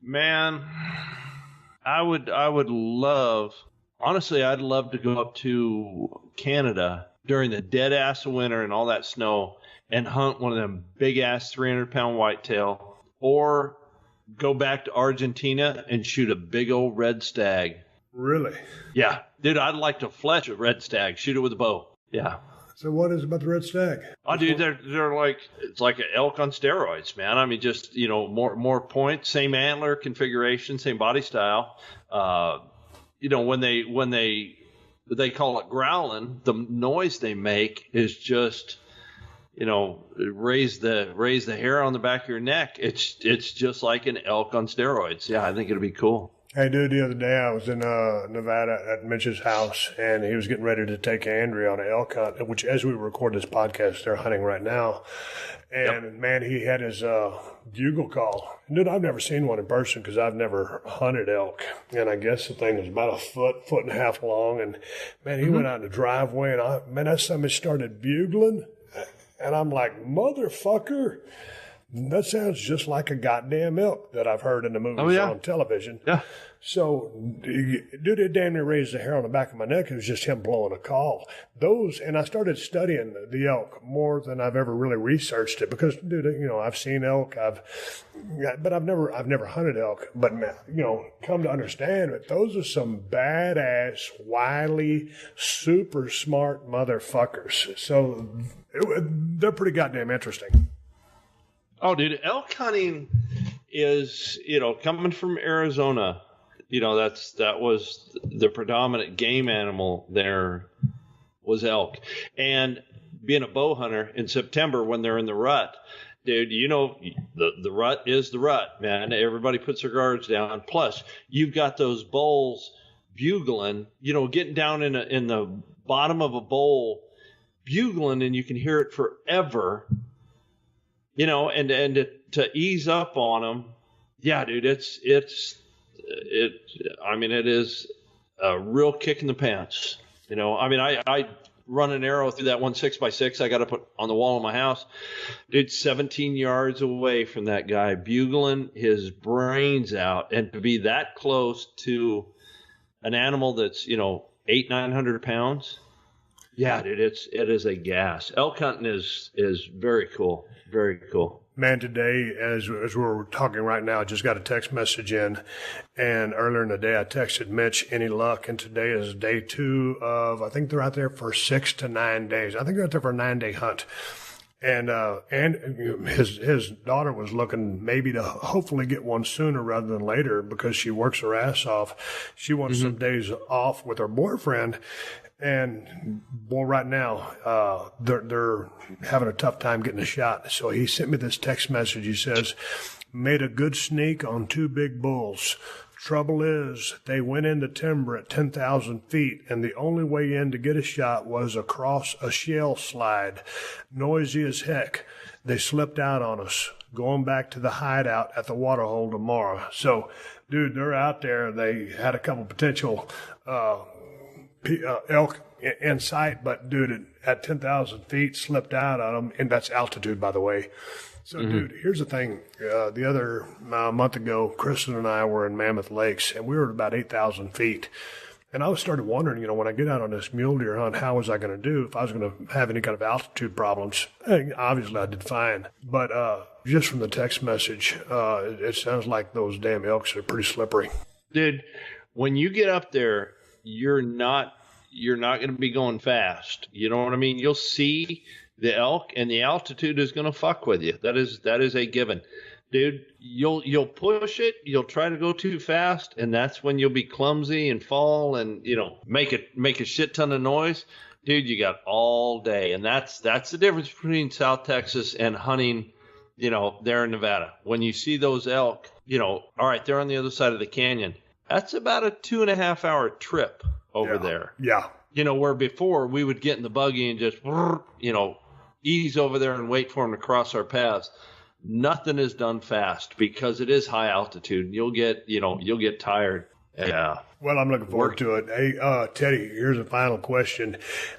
Man, I would love, honestly, I'd love to go up to Canada during the dead ass of winter and all that snow and hunt one of them big ass 300-pound whitetail, or go back to Argentina and shoot a big old red stag. Really? Yeah. Dude, I'd like to fletch a red stag, shoot it with a bow. Yeah. So what is it about the red stag? Oh, dude, they're like, it's like an elk on steroids, man. I mean, just, more points, same antler configuration, same body style. When they call it growling, the noise they make is just, raise the hair on the back of your neck. It's just like an elk on steroids. Yeah, I think it'll be cool. Hey, dude, the other day I was in Nevada at Mitch's house, and he was getting ready to take Andrea on an elk hunt, which, as we record this podcast, they're hunting right now. And, yep. Man, he had his bugle call. And, dude, I've never seen one in person because I've never hunted elk. And I guess the thing was about a foot and a half long. And, man, he went out in the driveway, and that somebody started bugling. And I'm like, motherfucker. That sounds just like a goddamn elk that I've heard in the movies on television. Yeah. So, dude, it damn near raised the hair on the back of my neck. It was just him blowing a call. And I started studying the elk more than I've ever really researched it, because, dude, I've seen elk, but I've never hunted elk. But, come to understand that those are some badass, wily, super smart motherfuckers. So they're pretty goddamn interesting. Oh, dude, elk hunting is, coming from Arizona, that was the predominant game animal there was elk. And being a bow hunter in September when they're in the rut, dude, the rut is the rut, man. Everybody puts their guards down. Plus, you've got those bulls bugling, getting down in the bottom of a bowl, bugling, and you can hear it forever, and to ease up on them. Yeah, dude, it is a real kick in the pants. I run an arrow through that 1 6x6 I got to put on the wall of my house. Dude, 17 yards away from that guy, bugling his brains out, and to be that close to an animal that's 800-900 pounds. Yeah, dude, it is a gas. Elk hunting is very cool, very cool. Man, today, as we're talking right now, I just got a text message in, and earlier in the day I texted Mitch, any luck? And today is day 2 of, I think they're out there for 6 to 9 days. I think they're out there for a 9-day hunt. And his daughter was looking maybe to hopefully get one sooner rather than later because she works her ass off. She wants some days off with her boyfriend. And boy, right now, they're having a tough time getting a shot. So he sent me this text message. He says, made a good sneak on 2 big bulls. Trouble is, they went into timber at 10,000 feet, and the only way in to get a shot was across a shale slide. Noisy as heck. They slipped out on us. Going back to the hideout at the waterhole tomorrow. So, dude, they're out there. They had a couple potential elk in sight, but dude, at 10,000 feet, slipped out on them, and that's altitude, by the way. So, dude, here's the thing. The other month ago, Kristen and I were in Mammoth Lakes, and we were at about 8,000 feet. And I started wondering, when I get out on this mule deer hunt, how was I going to do if I was going to have any kind of altitude problems? And obviously, I did fine. But just from the text message, it sounds like those damn elks are pretty slippery. Dude, when you get up there, you're not going to be going fast. You know what I mean? You'll see the elk, and the altitude is going to fuck with you. That is a given. Dude, you'll push it, you'll try to go too fast, and that's when you'll be clumsy and fall and, make a shit ton of noise. Dude, you got all day. And that's the difference between South Texas and hunting, there in Nevada. When you see those elk, all right, they're on the other side of the canyon. That's about a 2.5-hour trip over there. Yeah. Where before we would get in the buggy and just, ease over there and wait for them to cross our paths. Nothing is done fast because it is high altitude. You'll get tired. Yeah. Well, I'm looking forward to it. Hey, Teddy, here's a final question.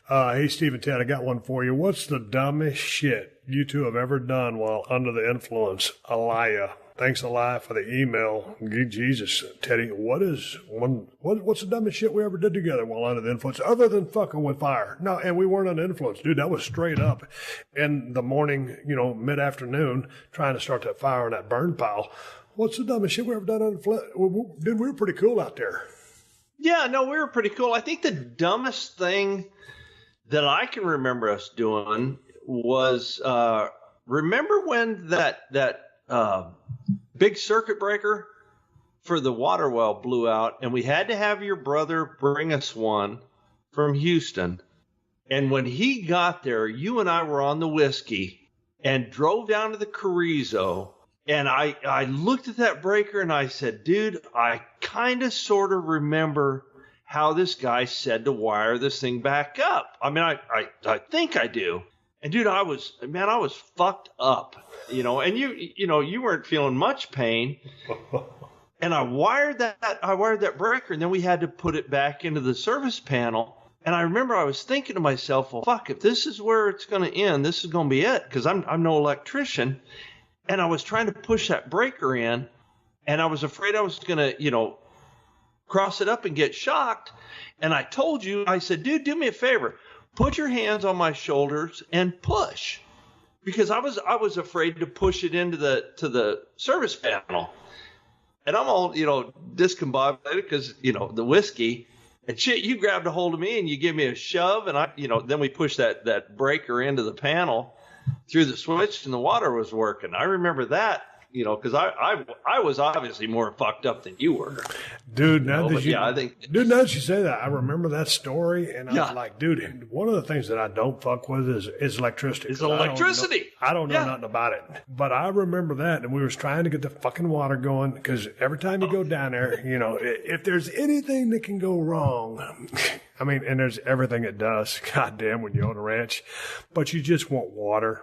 Hey, Steve and Ted, I got one for you. What's the dumbest shit you two have ever done while under the influence? Aliyah. Thanks, Aliyah, for the email. Jesus, Teddy, what's the dumbest shit we ever did together while under the influence, other than fucking with fire? No, and we weren't under influence, dude. That was straight up in the morning, mid-afternoon, trying to start that fire in that burn pile. What's the dumbest shit we ever done under the dude, we were pretty cool out there. Yeah, no, we were pretty cool. I think the dumbest thing that I can remember us doing was, remember when that big circuit breaker for the water well blew out, and we had to have your brother bring us one from Houston. And when he got there, you and I were on the whiskey and drove down to the Carrizo. And I looked at that breaker and I said, dude, I kind of sort of remember how this guy said to wire this thing back up. I mean, I think I do. And dude, I was fucked up, and you weren't feeling much pain. And I wired that breaker, and then we had to put it back into the service panel. And I remember I was thinking to myself, well, fuck, if this is where it's going to end, this is going to be it, because I'm no electrician. And I was trying to push that breaker in, and I was afraid I was going to, cross it up and get shocked. And I told you, I said, dude, do me a favor. Put your hands on my shoulders and push, because I was afraid to push it into the service panel. And I'm all, discombobulated because, the whiskey and shit, you grabbed a hold of me and you give me a shove, and then we pushed that breaker into the panel through the switch, and the water was working. I remember that. because I was obviously more fucked up than you were. Dude, now that you say that, I remember that story, and I was like, dude, one of the things that I don't fuck with is electricity. It's electricity. I don't know nothing about it. But I remember that, and we was trying to get the fucking water going, because every time you go down there, if there's anything that can go wrong, I mean, and there's everything it does, goddamn, when you own a ranch, but you just want water.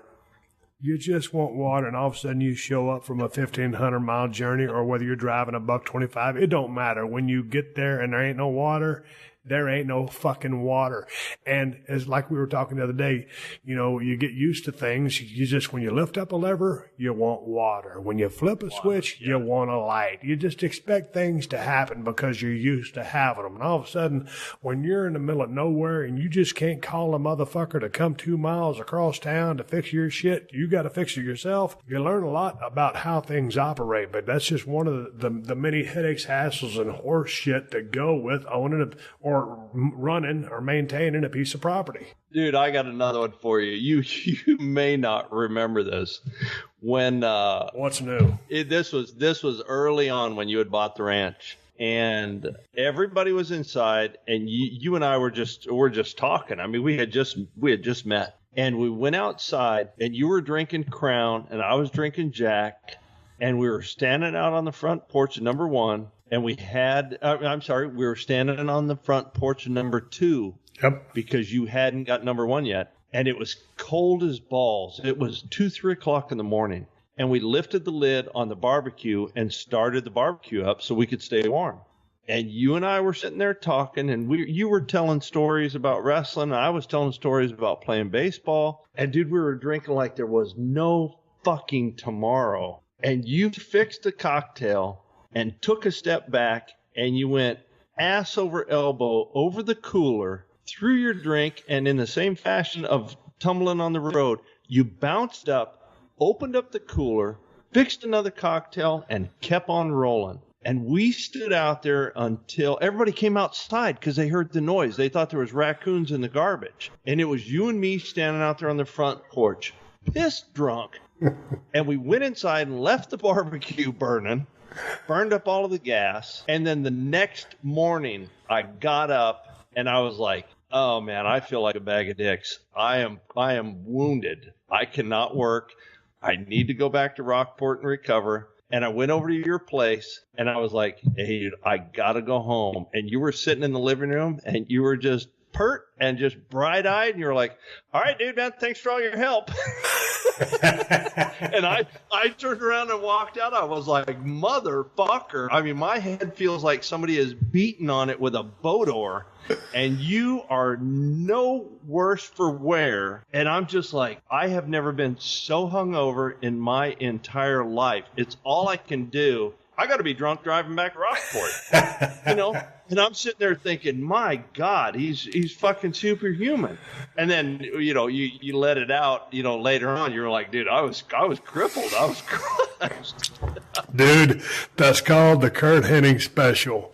You just want water, and all of a sudden you show up from a 1,500-mile journey, or whether you're driving a $1.25, it don't matter. When you get there and there ain't no water, there ain't no fucking water. And as like we were talking the other day, you get used to things. You just, when you lift up a lever, you want water. When you flip a switch, you want a light. You just expect things to happen because you're used to having them. And all of a sudden, when you're in the middle of nowhere and you just can't call a motherfucker to come 2 miles across town to fix your shit, you got to fix it yourself. You learn a lot about how things operate, but that's just one of the many headaches, hassles, and horse shit that go with owning or running or maintaining a piece of property. Dude, I got another one for you. You may not remember this. When what's new? This was early on when you had bought the ranch, and everybody was inside, and you and I were just talking. I mean, we had just met, and we went outside, and you were drinking Crown, and I was drinking Jack, and we were standing out on the front porch of number 1. And we were standing on the front porch of number 2. Yep. Because you hadn't got number 1 yet. And it was cold as balls. It was 2-3 o'clock in the morning. And we lifted the lid on the barbecue and started the barbecue up so we could stay warm. And you and I were sitting there talking, and you were telling stories about wrestling. And I was telling stories about playing baseball. And dude, we were drinking like there was no fucking tomorrow. And you fixed a cocktail and took a step back, and you went ass over elbow over the cooler, threw your drink, and in the same fashion of tumbling on the road, you bounced up, opened up the cooler, fixed another cocktail, and kept on rolling. And we stood out there until everybody came outside because they heard the noise. They thought there was raccoons in the garbage. And it was you and me standing out there on the front porch, pissed drunk. And we went inside and left the barbecue burning. Burned up all of the gas, and then the next morning I got up and I was like, oh man, I feel like a bag of dicks. I am wounded. I cannot work. I need to go back to Rockport and recover. And I went over to your place and I was like, hey, dude, I gotta go home. And you were sitting in the living room and you were just pert and just bright-eyed, and you were like, all right, dude, man, thanks for all your help. And I turned around and walked out. I was like, motherfucker. I mean, my head feels like somebody is beating on it with a boat oar, and you are no worse for wear. And I'm just like, I have never been so hungover in my entire life. It's all I can do. I got to be drunk driving back to Rockport, And I'm sitting there thinking, my God, he's fucking superhuman. And then, you let it out, later on. You were like, dude, I was crippled. I was crushed. Dude, that's called the Kurt Hennig special.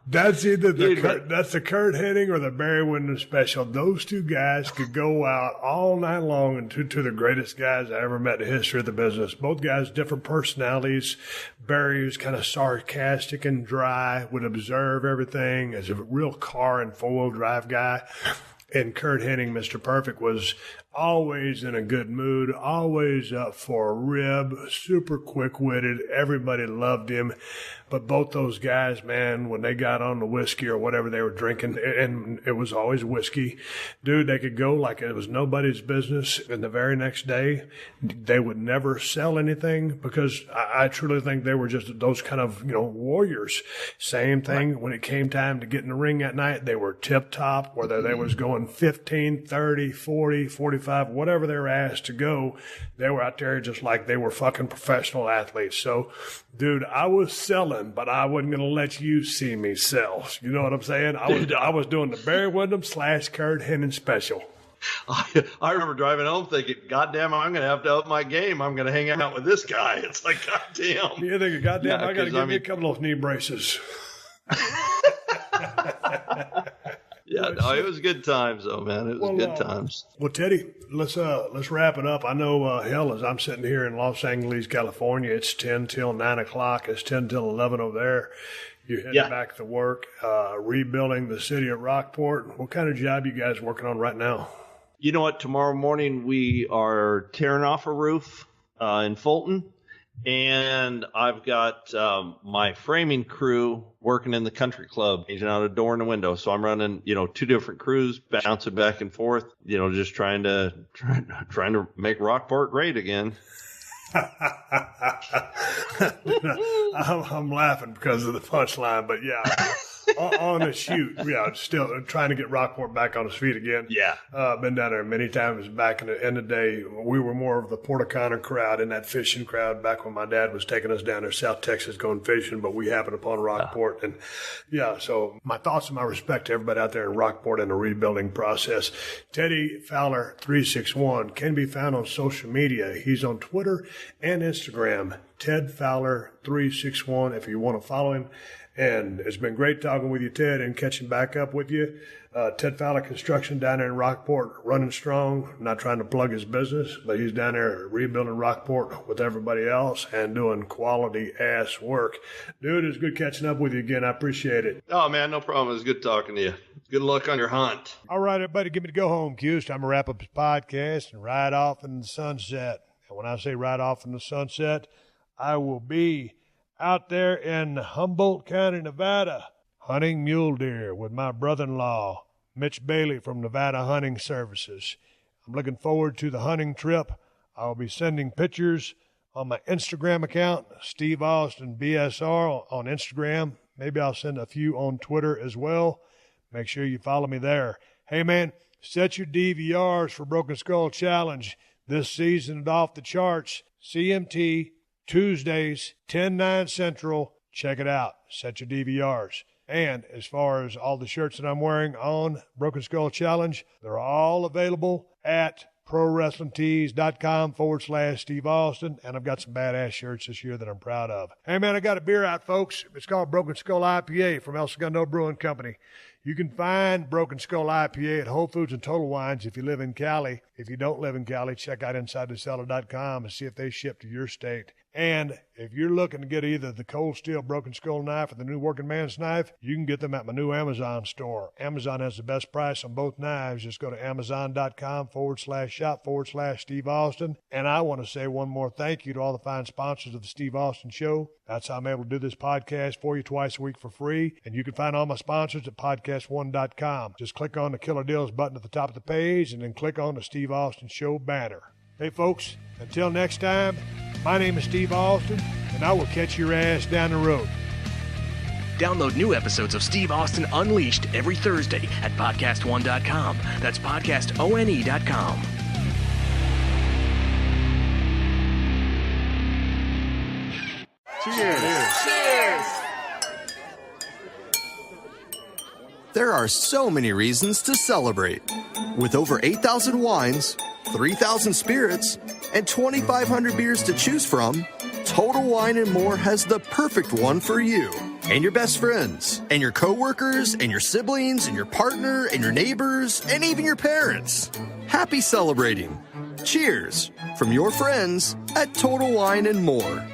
That's either that's the Kurt Hennig or the Barry Windham special. Those two guys could go out all night long, and two of the greatest guys I ever met in the history of the business. Both guys, different personalities. Barry was kind of sarcastic and dry, would observe everything as a real car and four-wheel drive guy. And Kurt Hennig, Mr. Perfect, was always in a good mood, always up for a rib, super quick-witted. Everybody loved him. But both those guys, man, when they got on the whiskey or whatever they were drinking, and it was always whiskey, dude, they could go like it was nobody's business. And the very next day, they would never sell anything because I truly think they were just those kind of, warriors. Same thing when it came time to get in the ring at night, they were tip-top, whether they was going 15, 30, 40, 45, whatever they were asked to go, they were out there just like they were fucking professional athletes. So, dude, I was selling, but I wasn't going to let you see me sell. You know what I'm saying? I was doing the Barry Windham / Kurt Hennig special. I remember driving home thinking, goddamn, I'm going to have to up my game. I'm going to hang out with this guy. It's like, goddamn. You're thinking, goddamn, I got to give me a couple of knee braces. Yeah, no, it was good times, though, man. It was good times. Well, Teddy, let's wrap it up. I know, as I'm sitting here in Los Angeles, California, it's 10 till 9 o'clock. It's 10 till 11 over there. You're heading back to work, rebuilding the city of Rockport. What kind of job you guys working on right now? You know what? Tomorrow morning we are tearing off a roof in Fulton. And I've got my framing crew working in the country club, changing out a door and a window. So I'm running, 2 different crews, bouncing back and forth, just trying to make Rockport great again. I'm laughing because of the punchline, but yeah. On the shoot, still trying to get Rockport back on his feet again. Yeah. Been down there many times back in the day. We were more of the Portacana crowd and that fishing crowd back when my dad was taking us down there South Texas going fishing, but we happened upon Rockport. And so my thoughts and my respect to everybody out there in Rockport in the rebuilding process. Teddy Fowler 361 can be found on social media. He's on Twitter and Instagram, Ted Fowler 361 if you want to follow him. And it's been great talking with you, Ted, and catching back up with you. Ted Fowler Construction down there in Rockport, running strong, not trying to plug his business, but he's down there rebuilding Rockport with everybody else and doing quality-ass work. Dude, it's good catching up with you again. I appreciate it. Oh, man, no problem. It was good talking to you. Good luck on your hunt. All right, everybody, give me the go-home cue. It's time to wrap up this podcast and ride off in the sunset. And when I say ride off in the sunset, I will be out there in Humboldt County, Nevada, hunting mule deer with my brother-in-law, Mitch Bailey from Nevada Hunting Services. I'm looking forward to the hunting trip. I'll be sending pictures on my Instagram account, Steve Austin BSR on Instagram. Maybe I'll send a few on Twitter as well. Make sure you follow me there. Hey, man, set your DVRs for Broken Skull Challenge. This season is off the charts. CMT Tuesdays, 10/9 Central. Check it out. Set your DVRs. And as far as all the shirts that I'm wearing on Broken Skull Challenge, they're all available at ProWrestlingTees.com/Steve Austin. And I've got some badass shirts this year that I'm proud of. Hey, man, I got a beer out, folks. It's called Broken Skull IPA from El Segundo Brewing Company. You can find Broken Skull IPA at Whole Foods and Total Wines if you live in Cali. If you don't live in Cali, check out InsideTheCellar.com and see if they ship to your state. And if you're looking to get either the Cold Steel Broken Skull knife or the new Working Man's knife, you can get them at my new Amazon store. Amazon has the best price on both knives. Just go to Amazon.com/shop/Steve Austin. And I want to say one more thank you to all the fine sponsors of the Steve Austin Show. That's how I'm able to do this podcast for you twice a week for free. And you can find all my sponsors at podcast1.com. Just click on the Killer Deals button at the top of the page and then click on the Steve Austin Show banner. Hey, folks, until next time, my name is Steve Austin, and I will catch your ass down the road. Download new episodes of Steve Austin Unleashed every Thursday at podcastone.com. That's podcastone.com. Cheers. There are so many reasons to celebrate. With over 8,000 wines, 3,000 spirits, and 2,500 beers to choose from, Total Wine & More has the perfect one for you and your best friends and your coworkers and your siblings and your partner and your neighbors and even your parents. Happy celebrating. Cheers from your friends at Total Wine & More.